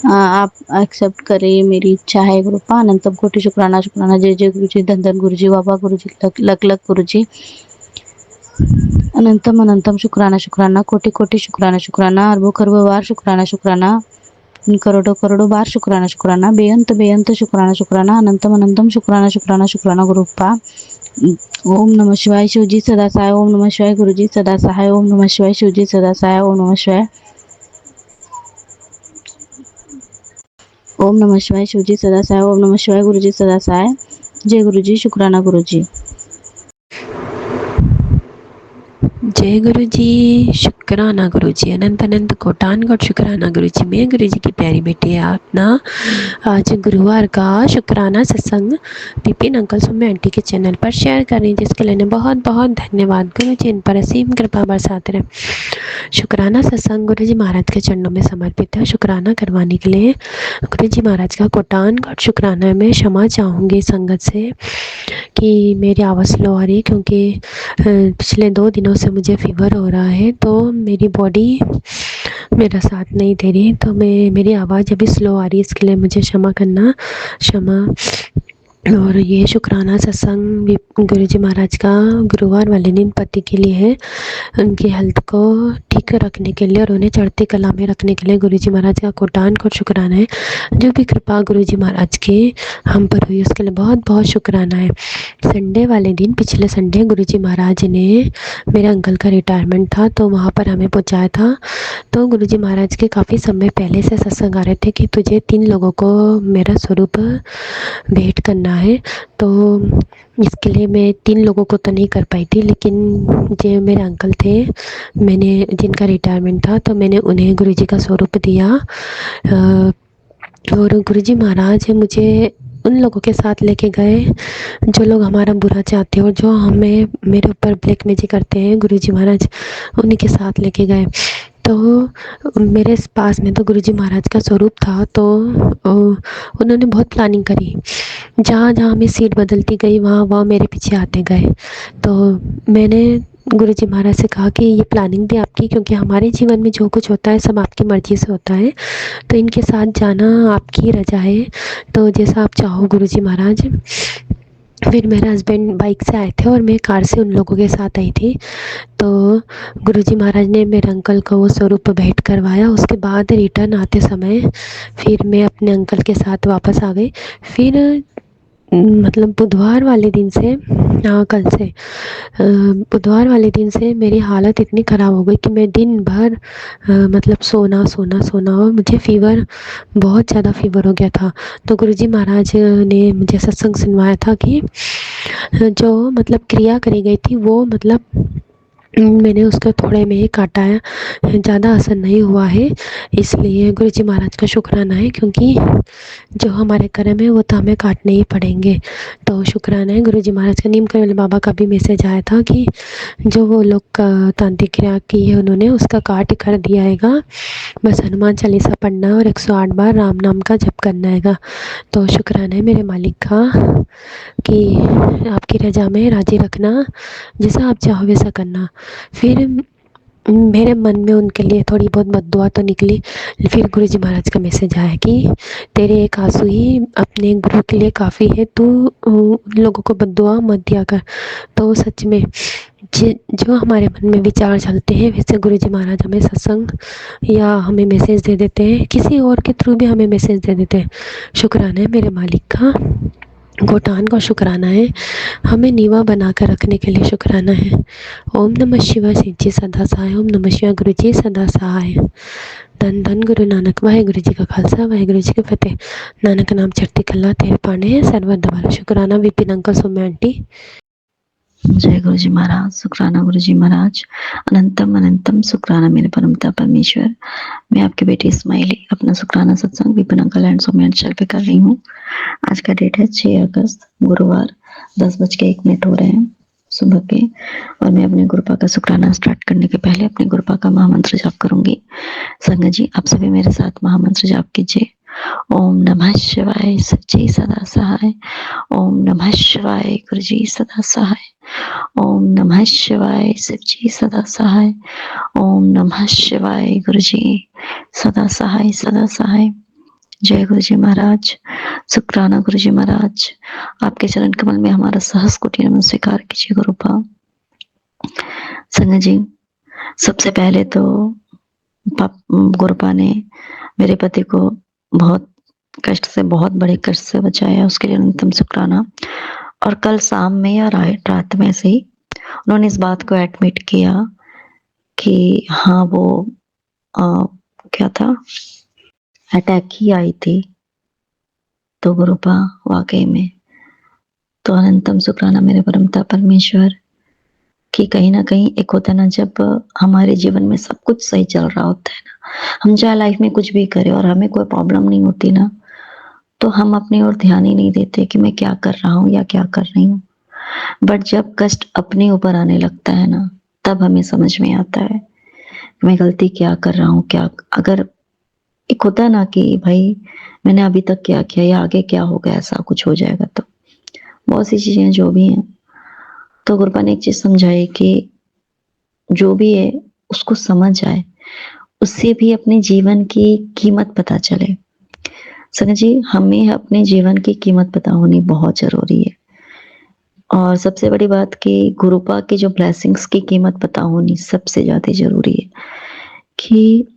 आप एक्सेप्ट करें, मेरी इच्छा है गुरुपा। अनंतम कोटि शुक्राना शुक्राना। जय जय गुरु जी, धन धन गुरु जी, बाबा गुरु जी, लक लक लक गुरु जी। अनंतम अनंतम शुक्राना शुक्राना। कोटि कोटि शुक्राना शुक्राना। अरबों खरबों बार शुक्राना शुक्राना। करोड़ों करोड़ों बार शुक्राना शुक्राना। बेअंत बेअंत शुक्राना शुक्राना। अनंतम अनंतम शुक्राना शुक्राना शुक्राना गुरुपा। ओम नमः शिवाय शिवजी सदा सहाय। ओम नमः शिवाय गुरुजी सदा सहाय। ओम नमः शिवाय शिवजी सदा सहाय। ओम नमः शिवाय। ओम नमः शिवाय शिवजी सदा सहाय। ओम नमः शिवाय गुरुजी सदा सहाय। जय गुरुजी, शुक्राना गुरुजी। जय गुरु जी, शुक्राना गुरु जी, अनंत अनंत कोटान कोट शुक्राना गुरु जी। मैं गुरु जी की प्यारी बेटी आप ना आज गुरुवार का शुक्राना सत्संग विपिन अंकल सुम्मे आंटी के चैनल पर शेयर कर रही हूँ, जिसके लिए बहुत बहुत धन्यवाद। गुरु जी इन पर असीम कृपा बरसाते रहे। शुक्राना सत्संग गुरु जी महाराज के चरणों में समर्पित है। शुक्राना करवाने के लिए गुरु जी महाराज का कोटान कोट शुक्राना। मैं क्षमा चाहूँगी संगत से कि मेरी आवाज़ स्लो आ रही है, क्योंकि पिछले 2 दिनों से मुझे फीवर हो रहा है, तो मेरी बॉडी मेरा साथ नहीं दे रही, तो मेरी आवाज़ अभी स्लो आ रही है, इसके लिए मुझे क्षमा करना, क्षमा। और ये शुक्राना सत्संग गुरु जी महाराज का गुरुवार वाले दिन पति के लिए है, उनकी हेल्थ को ठीक रखने के लिए और उन्हें चढ़ती कला में रखने के लिए गुरु जी महाराज का कोटान कोट शुक्राना है। जो भी कृपा गुरु जी महाराज की हम पर हुई उसके लिए बहुत बहुत शुक्राना है। संडे वाले दिन, पिछले संडे गुरु जी महाराज ने, मेरे अंकल का रिटायरमेंट था तो वहाँ पर हमें पहुँचाया था। तो गुरु जी महाराज के काफ़ी समय पहले से सत्संग आ रहे थे कि तुझे 3 लोगों को मेरा स्वरूप भेंट करना है। तो इसके लिए मैं 3 लोगों को तो नहीं कर पाई थी, लेकिन जो मेरे अंकल थे, मैंने जिनका रिटायरमेंट था, तो मैंने उन्हें गुरु जी का स्वरूप दिया। और गुरु जी महाराज मुझे उन लोगों के साथ लेके गए जो लोग हमारा बुरा चाहते हैं और जो हमें मेरे ऊपर ब्लैक मैजिक करते हैं। गुरु जी महाराज उन्हीं के साथ लेके गए। तो मेरे पास में तो गुरु जी महाराज का स्वरूप था, तो उन्होंने बहुत प्लानिंग करी। जहाँ जहाँ मैं सीट बदलती गई वहाँ वहाँ मेरे पीछे आते गए। तो मैंने गुरु जी महाराज से कहा कि ये प्लानिंग भी आपकी, क्योंकि हमारे जीवन में जो कुछ होता है सब आपकी मर्ज़ी से होता है, तो इनके साथ जाना आपकी रजा है, तो जैसा आप चाहो गुरु जी महाराज। फिर मेरे हस्बैंड बाइक से आए थे और मैं कार से उन लोगों के साथ आई थी। तो गुरु जी महाराज ने मेरे अंकल को वो स्वरूप भेंट करवाया। उसके बाद रिटर्न आते समय फिर मैं अपने अंकल के साथ वापस आ गई। फिर मतलब बुधवार वाले दिन से, हाँ कल से, बुधवार वाले दिन से मेरी हालत इतनी ख़राब हो गई कि मैं दिन भर मतलब सोना सोना सोना, और मुझे फ़ीवर, बहुत ज़्यादा फ़ीवर हो गया था। तो गुरु जी महाराज ने मुझे सत्संग सुनवाया था कि जो मतलब क्रिया करी गई थी वो मतलब मैंने उसको थोड़े में ही काटा है, ज़्यादा असर नहीं हुआ है। इसलिए गुरु जी महाराज का शुक्राना है, क्योंकि जो हमारे कर्म है वो तो हमें काटने ही पड़ेंगे। तो शुक्राना है गुरु जी महाराज का। नीम करवल बाबा का भी मैसेज आया था कि जो वो लोग तांत्रिक क्रिया की है उन्होंने उसका काट कर दिया हैगा, बस हनुमान चालीसा पढ़ना और 108 बार राम नाम का जप करना हैगा। तो शुक्राना है मेरे मालिक का कि आपकी रजा में राजी रखना, जैसा आप चाहो वैसा करना। फिर मेरे मन में उनके लिए थोड़ी बहुत बद्दुआ तो निकली। फिर गुरु जी महाराज का मैसेज आया कि तेरे एक आंसू ही अपने गुरु के लिए काफ़ी है, तू लोगों को बद्दुआ मत दिया कर। तो सच में जो हमारे मन में विचार चलते हैं वैसे गुरु जी महाराज हमें सत्संग या हमें मैसेज दे देते हैं, किसी और के थ्रू भी हमें मैसेज दे देते हैं। शुक्राना है मेरे मालिक का, गोटान का शुक्राना है, हमें नीवा बना कर रखने के लिए शुक्राना है। ओम नमः शिवाय शिव जी सदा सहाय। ओम नमः शिवाय गुरु जी सदा सहाय। धन धन गुरु नानक। वाहेगुरु जी का खालसा वाहेगुरु जी की फतेह। नानक नाम चढ़ती कल्ला तेरे पाने सर्वर दवारा। शुक्राना विपिन अंकल सुम्मे आंटी। जय गुरु जी महाराज, शुक्राना गुरु जी महाराज। अनंतम अनंतम शुक्राना मेरे परमपिता परमेश्वर। मैं आपकी बेटी इस्माइली अपना शुक्राना सत्संग Vipin uncle and Somya channel पे कर रही हूँ। आज का डेट है 6 अगस्त गुरुवार, 10:01 हो रहे हैं। सुबह के। और मैं अपने गुरुपा का शुक्राना स्टार्ट करने के पहले अपने गुरुपा का महामंत्र जाप करूंगी। संगत जी, आप सभी मेरे साथ महामंत्र जाप कीजिए। ओम नमः शिवाय, सच्ची सदा सहाय। ओम नमः शिवाय, गुरुजी सदा सहाय। ओम नमः शिवाय, शिवजी सदा सहाय। ओम नमः शिवाय, गुरुजी सदा सहाय, सदा सहाय। जय गुरुजी महाराज। शुक्राना गुरुजी महाराज, आपके चरण कमल में हमारा सहस्र कोटि नमन स्वीकार कीजिए गुरुपा। संगत जी, सबसे पहले तो गुरुपा ने मेरे पति को बहुत कष्ट से, बहुत बड़े कष्ट से बचाया, उसके लिए अनंतम शुक्राना। और कल शाम में या रात में से ही उन्होंने इस बात को एडमिट किया कि हाँ वो क्या था, अटैक ही आई थी। तो गुरुपा वाकई में तो अनंतम शुक्राना मेरे परमपिता परमेश्वर कि कहीं ना कहीं एक होता है ना, जब हमारे जीवन में सब कुछ सही चल रहा होता है ना, हम चाहे लाइफ में कुछ भी करें और हमें कोई प्रॉब्लम नहीं होती ना, तो हम अपनी ओर ध्यान ही नहीं देते कि मैं क्या कर रहा हूँ या क्या कर रही हूँ। बट जब कष्ट अपने ऊपर आने लगता है ना, तब हमें समझ में आता है मैं गलती क्या कर रहा हूँ। क्या अगर एक होता है ना कि भाई मैंने अभी तक क्या किया या आगे क्या होगा, ऐसा कुछ हो जाएगा, तो बहुत सी चीजें जो भी हैं। तो गुरुपा ने एक चीज समझाई कि जो भी है उसको समझ आए, उससे भी अपने जीवन की कीमत पता चले। संगत जी, हमें अपने जीवन की कीमत पता होनी बहुत जरूरी है। और सबसे बड़ी बात कि गुरुपा की जो ब्लेसिंग्स की कीमत पता होनी सबसे ज्यादा जरूरी है कि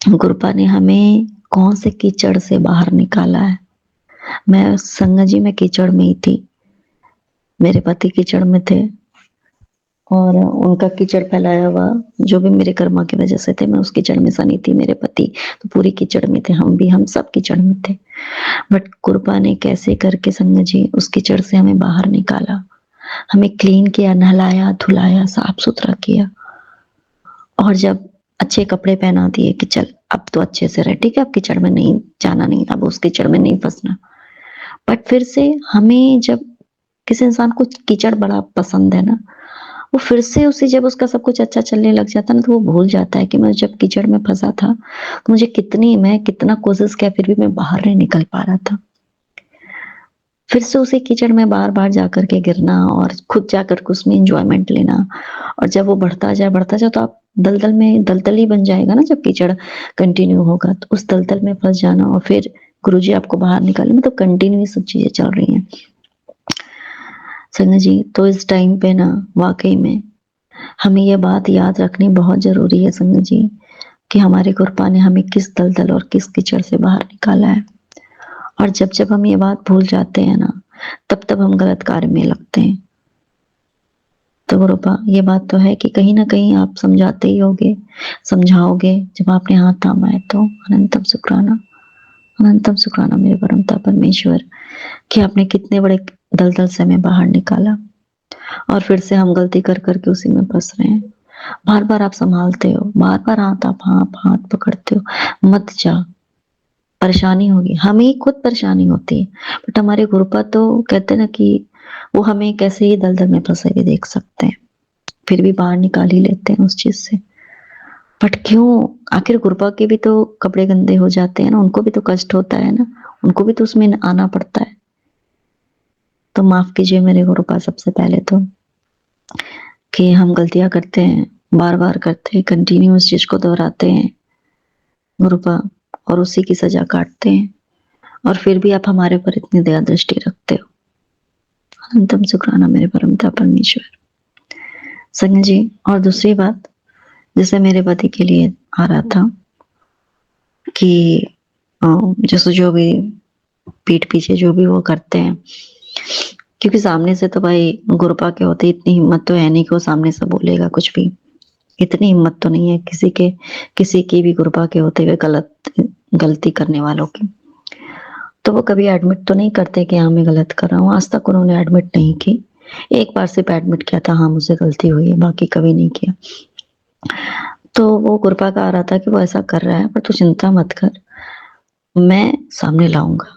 गुरुपा ने हमें कौन से कीचड़ से बाहर निकाला है। मैं संगत जी में कीचड़ में ही थी, मेरे पति कीचड़ में थे और उनका कीचड़ फैलाया हुआ जो भी मेरे कर्मा की वजह से थे, मैं उस कीचड़ में सनी थी। मेरे पति तो पूरी कीचड़ में थे, हम सब कीचड़ में थे। बट गुरुपा ने कैसे करके संगत जी उस कीचड़ से हमें बाहर निकाला, हमें क्लीन किया, नहलाया धुलाया, साफ सुथरा किया। और जब अच्छे कपड़े पहना दिए कि चल अब तो अच्छे से रह, ठीक है, अब कीचड़ में नहीं जाना, नहीं अब उस कीचड़ में नहीं फंसना। बट फिर से हमें जब किसी इंसान को कीचड़ बड़ा पसंद है ना, वो फिर से उसे जब उसका सब कुछ अच्छा चलने लग जाता है ना, तो वो भूल जाता है कि मैं जब कीचड़ में फंसा था तो मैं कितना कोशिश किया, फिर भी मैं बाहर नहीं निकल पा रहा था। फिर से उसी कीचड़ में बार बार जाकर के गिरना और खुद जाकर के उसमें एंजॉयमेंट लेना। और जब वो बढ़ता जाए तो आप दलदल ही बन जाएगा ना। जब कीचड़ कंटिन्यू होगा तो उस दलदल में फंस जाना और फिर गुरुजी आपको बाहर निकाले, मतलब कंटिन्यू सब चीजें चल रही हैं संगत जी। तो इस टाइम पे ना वाकई में हमें ये बात याद रखनी बहुत जरूरी है संगत जी कि हमारे गुरुपा ने हमें किस दलदल और किस कीचड़ से बाहर निकाला है। और जब हम ये बात भूल जाते हैं ना, तब हम गलत कार्य में लगते हैं। तो गुरुपा ये बात तो है कि कहीं ना कहीं आप समझाते ही होगे, समझाओगे। जब आपने हाथ थामा है तो अनंतम शुक्राना मेरे परमपिता परमेश्वर कि आपने कितने बड़े दलदल से हमें बाहर निकाला। और फिर से हम गलती कर करके उसी में फंस रहे हैं। बार बार आप संभालते हो, बार बार हाथ पकड़ते हो, मत जा, परेशानी होगी। हमें ही खुद परेशानी होती है, बट हमारे गुरुपा तो कहते हैं ना कि वो हमें कैसे ही दलदल में फंसे हुए देख सकते हैं, फिर भी बाहर निकाल ही लेते हैं उस चीज से। बट क्यों? आखिर गुरुपा के भी तो कपड़े गंदे हो जाते हैं ना, उनको भी तो कष्ट होता है ना, उनको भी तो उसमें आना पड़ता है। तो माफ कीजिए मेरे गुरुपा सबसे पहले तो कि हम गलतियां करते हैं, बार बार करते हैं, कंटिन्यू उस चीज को दोहराते हैं गुरुपा, और उसी की सजा काटते हैं। और फिर भी आप हमारे पर इतनी दया दृष्टि रखते हो। अनंतम शुक्राना मेरे परमपिता परमेश्वर। संगत जी, और दूसरी बात जैसे मेरे पति के लिए आ रहा था कि जैसे जो भी पीठ पीछे जो भी वो करते हैं, क्योंकि सामने से तो भाई गुरुपा के होते इतनी हिम्मत तो है नहीं कि वो सामने से बोलेगा कुछ भी, इतनी हिम्मत तो नहीं है किसी की भी गुरुपा के होते हुए गलती करने वालों की। तो वो कभी एडमिट तो नहीं करते कि हाँ मैं गलत कर रहा हूँ, आज तक उन्होंने एडमिट नहीं की। एक बार सिर्फ एडमिट किया था, हाँ मुझसे गलती हुई है, बाकी कभी नहीं किया। तो वो गुरुपा का आ रहा था कि वो ऐसा कर रहा है, पर तू चिंता मत कर, मैं सामने लाऊंगा।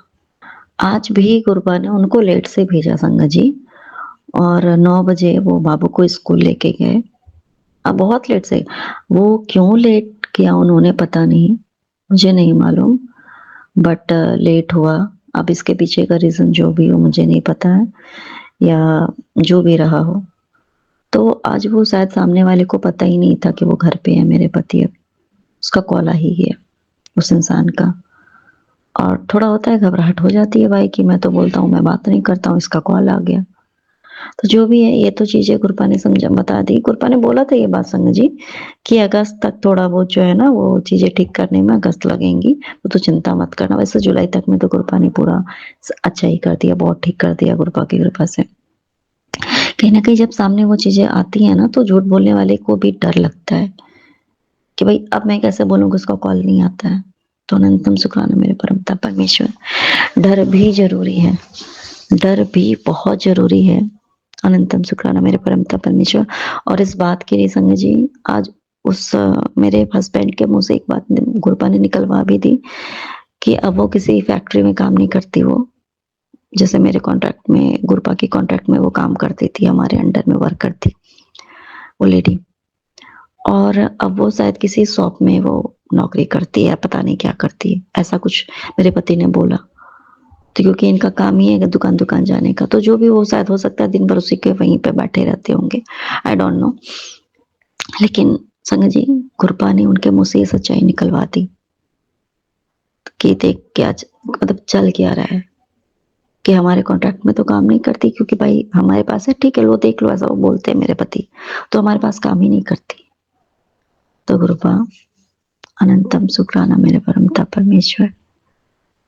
आज भी गुरुपा ने उनको लेट से भेजा संगत जी, और 9 बजे वो बाबू को स्कूल लेके गए। अब बहुत लेट से, वो क्यों लेट किया उन्होंने पता नहीं, मुझे नहीं मालूम, बट लेट हुआ। अब इसके पीछे का रीज़न जो भी हो मुझे नहीं पता है, या जो भी रहा हो। तो आज वो शायद सामने वाले को पता ही नहीं था कि वो घर पे है मेरे पति। अब उसका कॉल आ ही गया उस इंसान का, और थोड़ा होता है घबराहट हो जाती है भाई कि मैं तो बोलता हूँ मैं बात नहीं करता हूँ, इसका कॉल आ गया। तो जो भी है, ये तो चीज़ें गुरपा ने समझा बता दी। गुरपा ने बोला था ये बात संग जी कि अगस्त तक थोड़ा बहुत जो है ना वो चीज़ें ठीक करने में अगस्त लगेंगी, वो तो चिंता मत करना। वैसे जुलाई तक में तो गुरपा ने पूरा अच्छा ही कर दिया, बहुत ठीक कर दिया गुरपा की कृपा से। कहीं न कहीं जब सामने वो चीज़ें आती हैं ना तो झूठ बोलने वाले को भी डर लगता है कि भाई अब मैं कैसे बोलूँ कि उसका कॉल नहीं आता है। तो अनंतम शुक्राना मेरे परमपिता परमेश्वर। डर भी ज़रूरी है, डर भी बहुत ज़रूरी है। अनंतम शुक्राना मेरे परमपिता परमेश्वर। और इस बात के लिए संग जी आज उस मेरे हस्बैंड के मुँह से एक बात गुरपा ने निकलवा भी दी कि अब वो किसी फैक्ट्री में काम नहीं करती वो। जैसे मेरे कॉन्ट्रैक्ट में, गुरपा के कॉन्ट्रैक्ट में वो काम करती थी, हमारे अंडर में वर्कर थी वो लेडी। और अब वो शायद किसी शॉप में वो नौकरी करती है, पता नहीं क्या करती है, ऐसा कुछ मेरे पति ने बोला। तो क्योंकि इनका काम ही है दुकान-दुकान जाने का, तो जो भी वो शायद हो सकता है दिन भर उसी के वहीं पे बैठे रहते होंगे, आई डोंट नो। लेकिन संग जी गुरपा ने उनके मुँह से ये सच्चाई निकलवा दी कि देख क्या मतलब चल क्या रहा है, कि हमारे कॉन्ट्रैक्ट में तो काम नहीं करती क्योंकि भाई हमारे पास है, ठीक है लो देख लो, ऐसा वो बोलते हैं मेरे पति, तो हमारे पास काम ही नहीं करती। तो गुरपा अनंतम शुक्राना मेरे परमपिता परमेश्वर।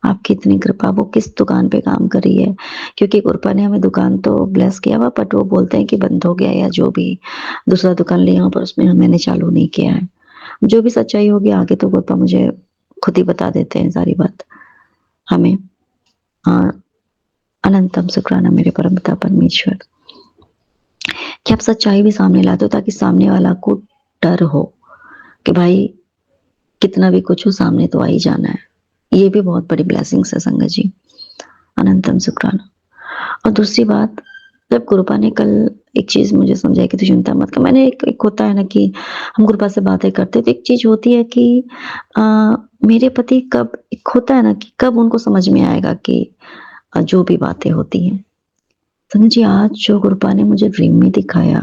आपकी इतनी कृपा, वो किस दुकान पे काम कर रही है, क्योंकि गुरपा ने हमें दुकान तो ब्लेस किया हुआ, बट वो बोलते हैं कि बंद हो गया या जो भी दूसरा दुकान लिया पर उसमें मैंने चालू नहीं किया है। जो भी सच्चाई होगी आगे तो गुरपा मुझे खुद ही बता देते हैं सारी बात हमें। अनंतम शुक्राना मेरे परमपिता परमेश्वर कि आप सच्चाई भी सामने लाते हो ताकि सामने वाला को डर हो कि भाई कितना भी कुछ हो सामने तो आ ही जाना है। ये भी बहुत बड़ी ब्लेसिंग्स है संगत जी। अनंतम शुक्राना। और दूसरी बात, जब गुरपा ने कल एक चीज मुझे समझाई कि तू चिंता मत कर, मैंने एक होता है ना कि हम गुरपा से बातें करते तो एक चीज होती है कि मेरे पति कब, एक होता है ना कि कब उनको समझ में आएगा कि जो भी बातें होती हैं। संगत जी आज जो गुरपा ने मुझे ड्रीम में दिखाया,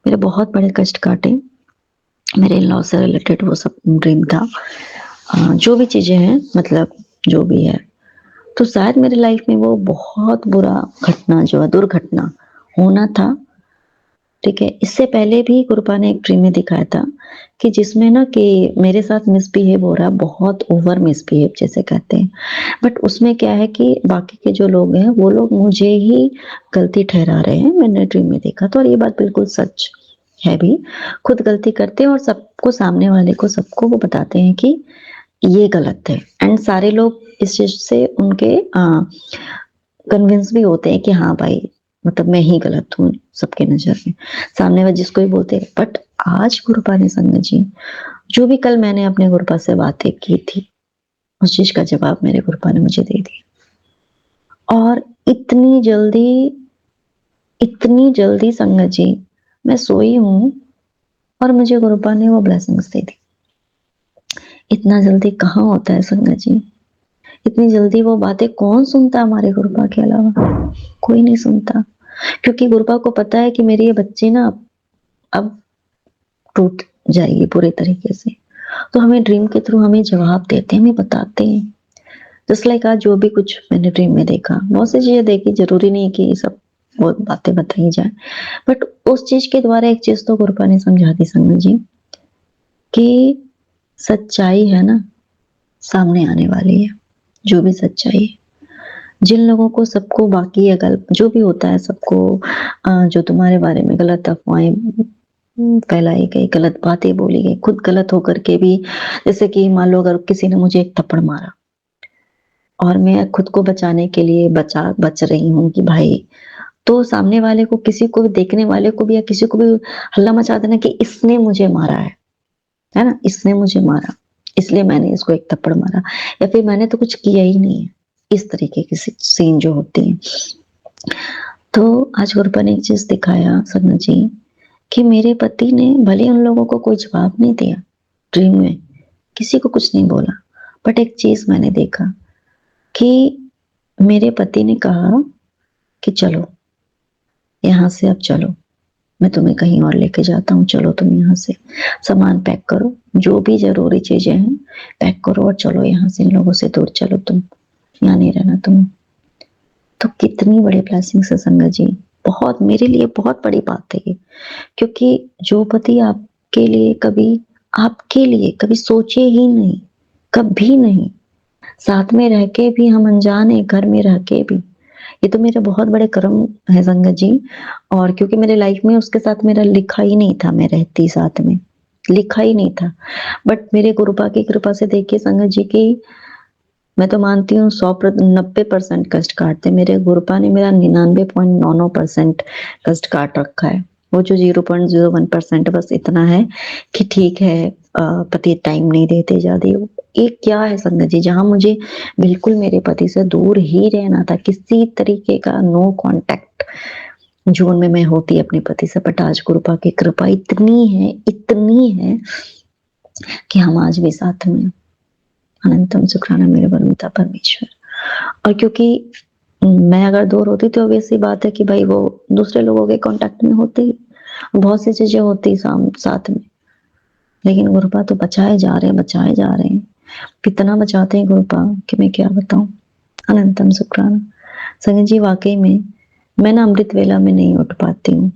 मेरे बहुत बड़े कष्ट काटे, मेरे इन लॉ से रिलेटेड वो सब ड्रीम था। जो भी चीजें हैं मतलब जो भी है, तो शायद मेरे लाइफ में वो बहुत बुरा घटना जो है, दुर्घटना होना था, ठीक है। इससे पहले भी गुरपा ने एक ड्रीम में दिखाया था कि जिसमें ना कि मेरे साथ मिसबिहेव हो रहा, बहुत ओवर मिसबिहेव जैसे कहते हैं, बट उसमें क्या है कि बाकी के जो लोग हैं वो लोग मुझे ही गलती ठहरा रहे हैं। मैंने ड्रीम में देखा था और ये बात बिल्कुल सच है भी, खुद गलती करते हैं और सबको, सामने वाले को, सबको वो बताते हैं कि ये गलत है, एंड सारे लोग इस चीज से उनके कन्विंस भी होते हैं कि हाँ भाई मतलब मैं ही गलत हूँ सबके नजर में, सामने वाले जिसको भी बोलते हैं। बट आज गुरपा ने संगत जी, जो भी कल मैंने अपने गुरपा से बातें की थी, उस चीज का जवाब मेरे गुरपा ने मुझे दे दिया। और इतनी जल्दी संगत जी मैं सोई हूँ और मुझे गुरपा ने वो ब्लेसिंग्स दे दी। इतना जल्दी कहाँ होता है संगत जी, इतनी जल्दी वो बातें कौन सुनता हमारे गुरपा के अलावा, कोई नहीं सुनता। क्योंकि गुरपा को पता है कि मेरी ये बच्ची ना अब टूट जाएगी पूरे तरीके से, तो हमें ड्रीम के थ्रू हमें जवाब देते हैं, हमें बताते हैं। जस्ट लाइक आज जो भी कुछ मैंने ड्रीम में देखा, बहुत सी चीजें देखी, जरूरी नहीं कि ये सब वो बातें बताई जाए, बट उस चीज के द्वारा एक चीज तो गुरपा ने समझा दी संगत जी कि सच्चाई है ना सामने आने वाली है। जो भी सच्चाई है, जिन लोगों को, सबको बाकी है गलत जो भी होता है, सबको जो तुम्हारे बारे में गलत अफवाहें फैलाई गई, गलत बातें बोली गई, खुद गलत होकर के भी, जैसे कि मान लो अगर किसी ने मुझे एक थप्पड़ मारा और मैं खुद को बचाने के लिए बच रही हूँ कि भाई, तो सामने वाले को, किसी को भी, देखने वाले को भी या किसी को भी हल्ला मचा देना कि इसने मुझे मारा है ना, इसने मुझे मारा इसलिए मैंने इसको एक थप्पड़ मारा, या फिर मैंने तो कुछ किया ही नहीं है, इस तरीके की सीन जो होती है। तो आज गुरुपा ने एक चीज़ दिखाया संगत जी कि मेरे पति ने भले उन लोगों को कोई जवाब नहीं दिया ड्रीम में, किसी को कुछ नहीं बोला, बट एक चीज़ मैंने देखा कि मेरे पति ने कहा कि चलो, यहाँ से अब चलो, मैं तुम्हें कहीं और लेके जाता हूँ, चलो तुम यहाँ से सामान पैक करो, जो भी ज़रूरी चीज़ें हैं पैक करो और चलो यहाँ से, इन लोगों से दूर चलो, तुम यहाँ नहीं रहना तुम्हें। तो कितनी बड़ी ब्लेसिंग्स है संगत जी, बहुत मेरे लिए बहुत बड़ी बात है ये, क्योंकि जो पति आपके लिए कभी सोचे ही नहीं, कभी नहीं, साथ में रह के भी हम अनजान है, घर में रह के भी, ये तो मेरे बहुत बड़े कर्म है संगत जी। और क्योंकि मेरे लाइफ में उसके साथ मेरा लिखा ही नहीं था, मैं रहती साथ में, लिखा ही नहीं था, बट मेरे गुरुपा की कृपा से देखिए संगत जी की मैं तो मानती हूँ 90% कष्ट काटते, मेरे गुरुपा ने मेरा 99.99% कष्ट काट रखा है। वो जो 0.01% बस इतना है कि ठीक है पति टाइम नहीं देते ज्यादा। एक क्या है संगत जी, जहाँ मुझे बिल्कुल मेरे पति से दूर ही रहना था, किसी तरीके का नो कांटेक्ट जोन में मैं होती अपने पति से, बट आज गुरुपा की कृपा इतनी है कि हम आज भी साथ में। अनंतम शुक्राना मेरे परमपिता परमेश्वर। और क्योंकि मैं अगर दूर होती तो obvious सी बात है कि भाई वो दूसरे लोगों के कांटेक्ट में होती, बहुत सी चीजें होती साथ में, लेकिन गुरुपा तो बचाए जा रहे हैं, कितना बचाते हैं गुरुपा कि मैं क्या बताऊं। अनंतम शुक्राना संगत जी, वाकई में मैं ना अमृत वेला में नहीं उठ पाती हूँ,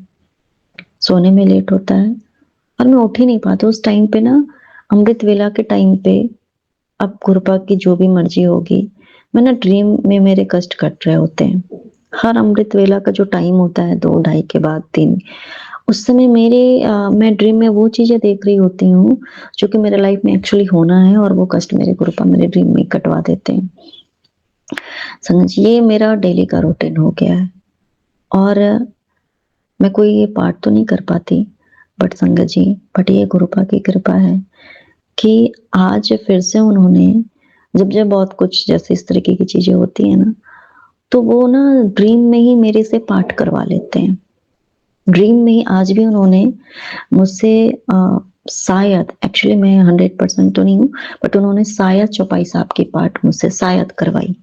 सोने में लेट होता है और मैं उठ ही नहीं पाती उस टाइम पे ना, अमृत वेला के टाइम पे। अब गुरुपा की जो भी मर्जी होगी, मैं ना ड्रीम में मेरे कष्ट कट रहे होते हैं, हर अमृत वेला का जो टाइम होता है 2-2:30 के बाद 3, उस समय मैं ड्रीम में वो चीजें देख रही होती हूँ जो कि मेरे लाइफ में एक्चुअली होना है, और वो कष्ट मेरे गुरुपा मेरे ड्रीम में कटवा देते हैं। समझ, ये मेरा डेली का रूटीन हो गया है और मैं कोई ये पाठ तो नहीं कर पाती, बट संगत जी, बट ये गुरुपा की कृपा है कि आज फिर से उन्होंने जब बहुत कुछ जैसे इस तरीके की चीजें होती है ना, तो वो ना ड्रीम में ही मेरे से पाठ करवा लेते हैं। ड्रीम में ही आज भी उन्होंने मुझसे शायद, एक्चुअली मैं 100% तो नहीं हूँ, बट उन्होंने शायद चौपाई साहब की पाठ मुझसे शायद करवाई,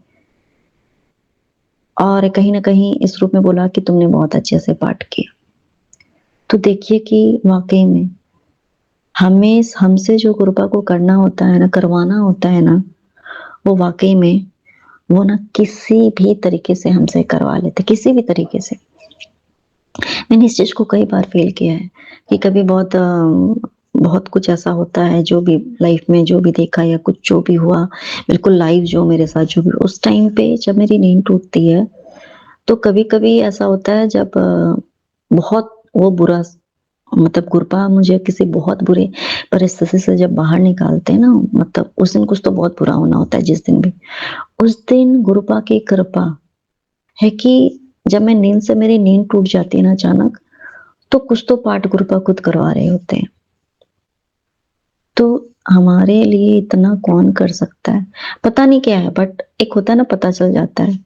और कहीं ना कहीं इस रूप में बोला कि तुमने बहुत अच्छे से पाठ किया। तो देखिए कि वाकई में हमसे जो गुरुपा को करना होता है ना, करवाना होता है ना, वो वाकई में वो ना किसी भी तरीके से हमसे करवा लेते, किसी भी तरीके से। मैंने इस चीज को कई बार फील किया है कि कभी बहुत कुछ ऐसा होता है जो भी लाइफ में जो भी देखा या कुछ जो भी हुआ, बिल्कुल लाइव जो मेरे साथ जो भी, उस टाइम पे जब मेरी नींद टूटती है तो कभी कभी ऐसा होता है जब बहुत वो बुरा, मतलब गुरुपा मुझे किसी बहुत बुरे परिस्थिति से जब बाहर निकालते हैं ना, मतलब उस दिन कुछ तो बहुत बुरा होना होता है, जिस दिन भी, उस दिन गुरुपा की कृपा है कि जब मैं नींद से मेरी नींद टूट जाती है ना अचानक, तो कुछ तो पाठ गुरुपा खुद करवा रहे होते हैं। तो हमारे लिए इतना कौन कर सकता है, पता नहीं क्या है, बट एक होता है ना, पता चल जाता है।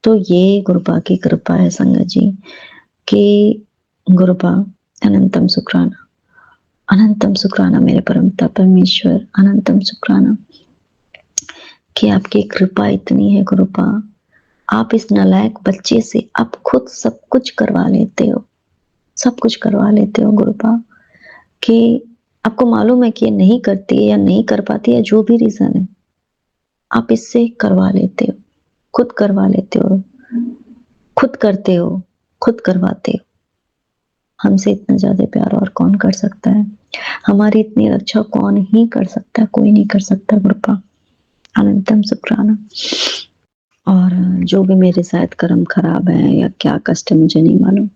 तो ये गुरुपा की कृपा है संगत जी कि गुरुपा अनंतम शुक्राना मेरे परमपिता परमेश्वर, अनंतम शुक्राना कि आपकी कृपा इतनी है गुरुपा, आप इस नालायक बच्चे से आप खुद सब कुछ करवा लेते हो, सब कुछ करवा लेते हो गुरुपा, कि आपको मालूम है कि ये नहीं करती है या नहीं कर पाती है, जो भी रीजन है, आप इससे करवा लेते हो, खुद करवा लेते हो, खुद करते हो, खुद करवाते हो। हमसे इतना ज्यादा प्यार और कौन कर सकता है, हमारी इतनी रक्षा कौन ही कर सकता है, कोई नहीं कर सकता गुरुपा। अनंतम शुक्राना। और जो भी मेरे शायद कर्म खराब है या क्या कष्ट है मुझे नहीं मालूम,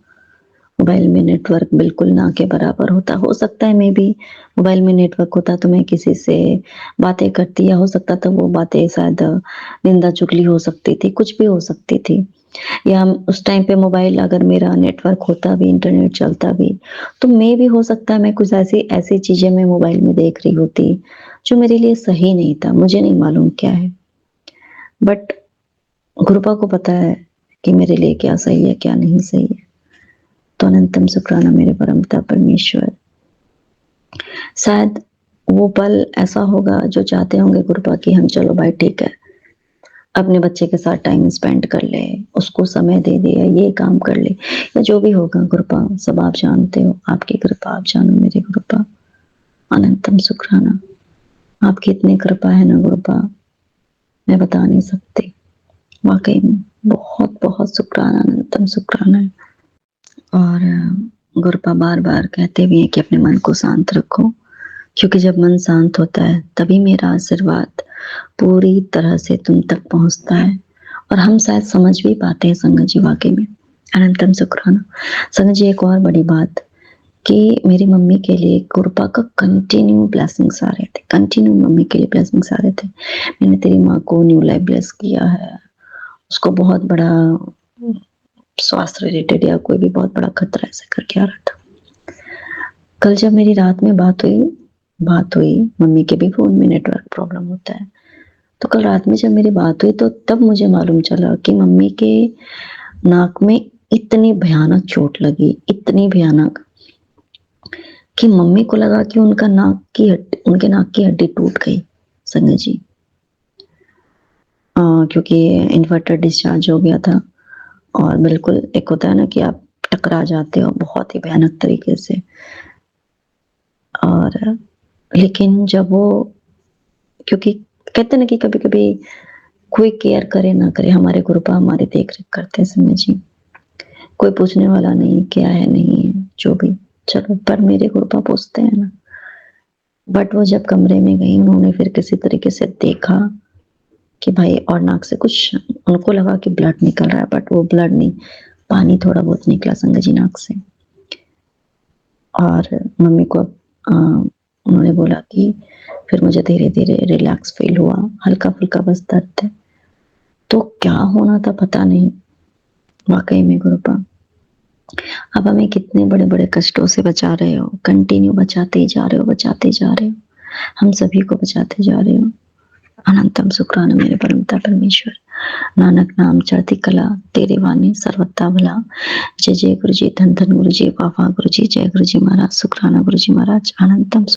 मोबाइल में नेटवर्क बिल्कुल ना के बराबर होता, हो सकता है मे बी मोबाइल में नेटवर्क होता तो मैं किसी से बातें करती, या हो सकता था वो बातें शायद निंदा चुगली हो सकती थी, कुछ भी हो सकती थी, या उस टाइम पे मोबाइल अगर मेरा नेटवर्क होता भी, इंटरनेट चलता भी, तो मे भी हो सकता है मैं कुछ ऐसी चीजें मैं मोबाइल में देख रही होती जो मेरे लिए सही नहीं था, मुझे नहीं मालूम क्या है, बट गुरुपा को पता है कि मेरे लिए क्या सही है क्या नहीं सही है। तो अनंतम शुक्राना मेरे परमपिता परमेश्वर। शायद वो पल ऐसा होगा जो चाहते होंगे गुरुपा कि हम चलो भाई ठीक है, अपने बच्चे के साथ टाइम स्पेंड कर ले, उसको समय दे दे, या ये काम कर ले, या जो भी होगा गुरुपा सब आप जानते हो। आपकी कृपा आप जानो मेरे गुरुपा। अनंतम शुक्राना, आपकी इतनी कृपा है ना गुरुपा, मैं बता नहीं सकती। वाकई में बहुत बहुत शुक्राना, अनंतम शुक्राना है। और गुरुपा बार बार कहते भी हैं कि अपने मन को शांत रखो, क्योंकि जब मन शांत होता है तभी मेरा आशीर्वाद पूरी तरह से तुम तक पहुंचता है। और हम शायद समझ भी पाते हैं संगत जी, वाकई में अनंतम शुक्राना। संगत जी एक और बड़ी बात कि मेरी मम्मी के लिए गुरुपा का कंटिन्यू ब्लेसिंग्स आ रहे थे, कंटिन्यू मम्मी के लिए ब्लेसिंग्स आ रहे थे। मैंने तेरी माँ को न्यू लाइफ ब्लेस किया है, उसको बहुत बड़ा स्वास्थ्य रिलेटेड या कोई भी बहुत बड़ा खतरा ऐसा करके आ रहा था। कल जब मेरी रात में बात हुई, मम्मी के भी फोन में नेटवर्क प्रॉब्लम होता है, तो कल रात में जब मेरी बात हुई तो तब मुझे मालूम चला कि मम्मी के नाक में इतनी भयानक चोट लगी, इतनी भयानक कि मम्मी को लगा कि उनके नाक की हड्डी टूट गई संगत जी। क्योंकि इन्वर्टर डिस्चार्ज हो गया था, और बिल्कुल एक होता है ना कि आप टकरा जाते हो बहुत ही भयानक तरीके से। और लेकिन जब वो, क्योंकि कहते ना कि कभी कभी कोई केयर करे ना करे, हमारे गुरुपा हमारी देख रेख करते हैं समझ जी, कोई पूछने वाला नहीं क्या है नहीं है जो भी, चलो पर मेरे गुरुपा पूछते हैं ना। बट वो जब कमरे में गई, उन्होंने फिर किसी तरीके से देखा कि भाई, और नाक से कुछ उनको लगा कि ब्लड निकल रहा है, बट वो ब्लड नहीं, पानी थोड़ा बहुत निकला संगत जी नाक से। और मम्मी को उन्होंने बोला कि फिर मुझे धीरे धीरे रिलैक्स फील हुआ, हल्का फुल्का बस दर्द है, तो क्या होना था पता नहीं। वाकई में गुरुपा अब हमें कितने बड़े बड़े कष्टों से बचा रहे हो, कंटिन्यू बचाते ही जा रहे हो, हम सभी को बचाते जा रहे हो। अनंतम शुक्राना मेरे परमपिता परमेश्वर। नानक नाम चढ़ती कला, तेरे वाणी सर्वथा भला। जय जय गुरु जी, धन धन गुरु जी, बाबा गुरु जी, जय गुरु जी महाराज, शुक्राना गुरु जी महाराज। अनंतम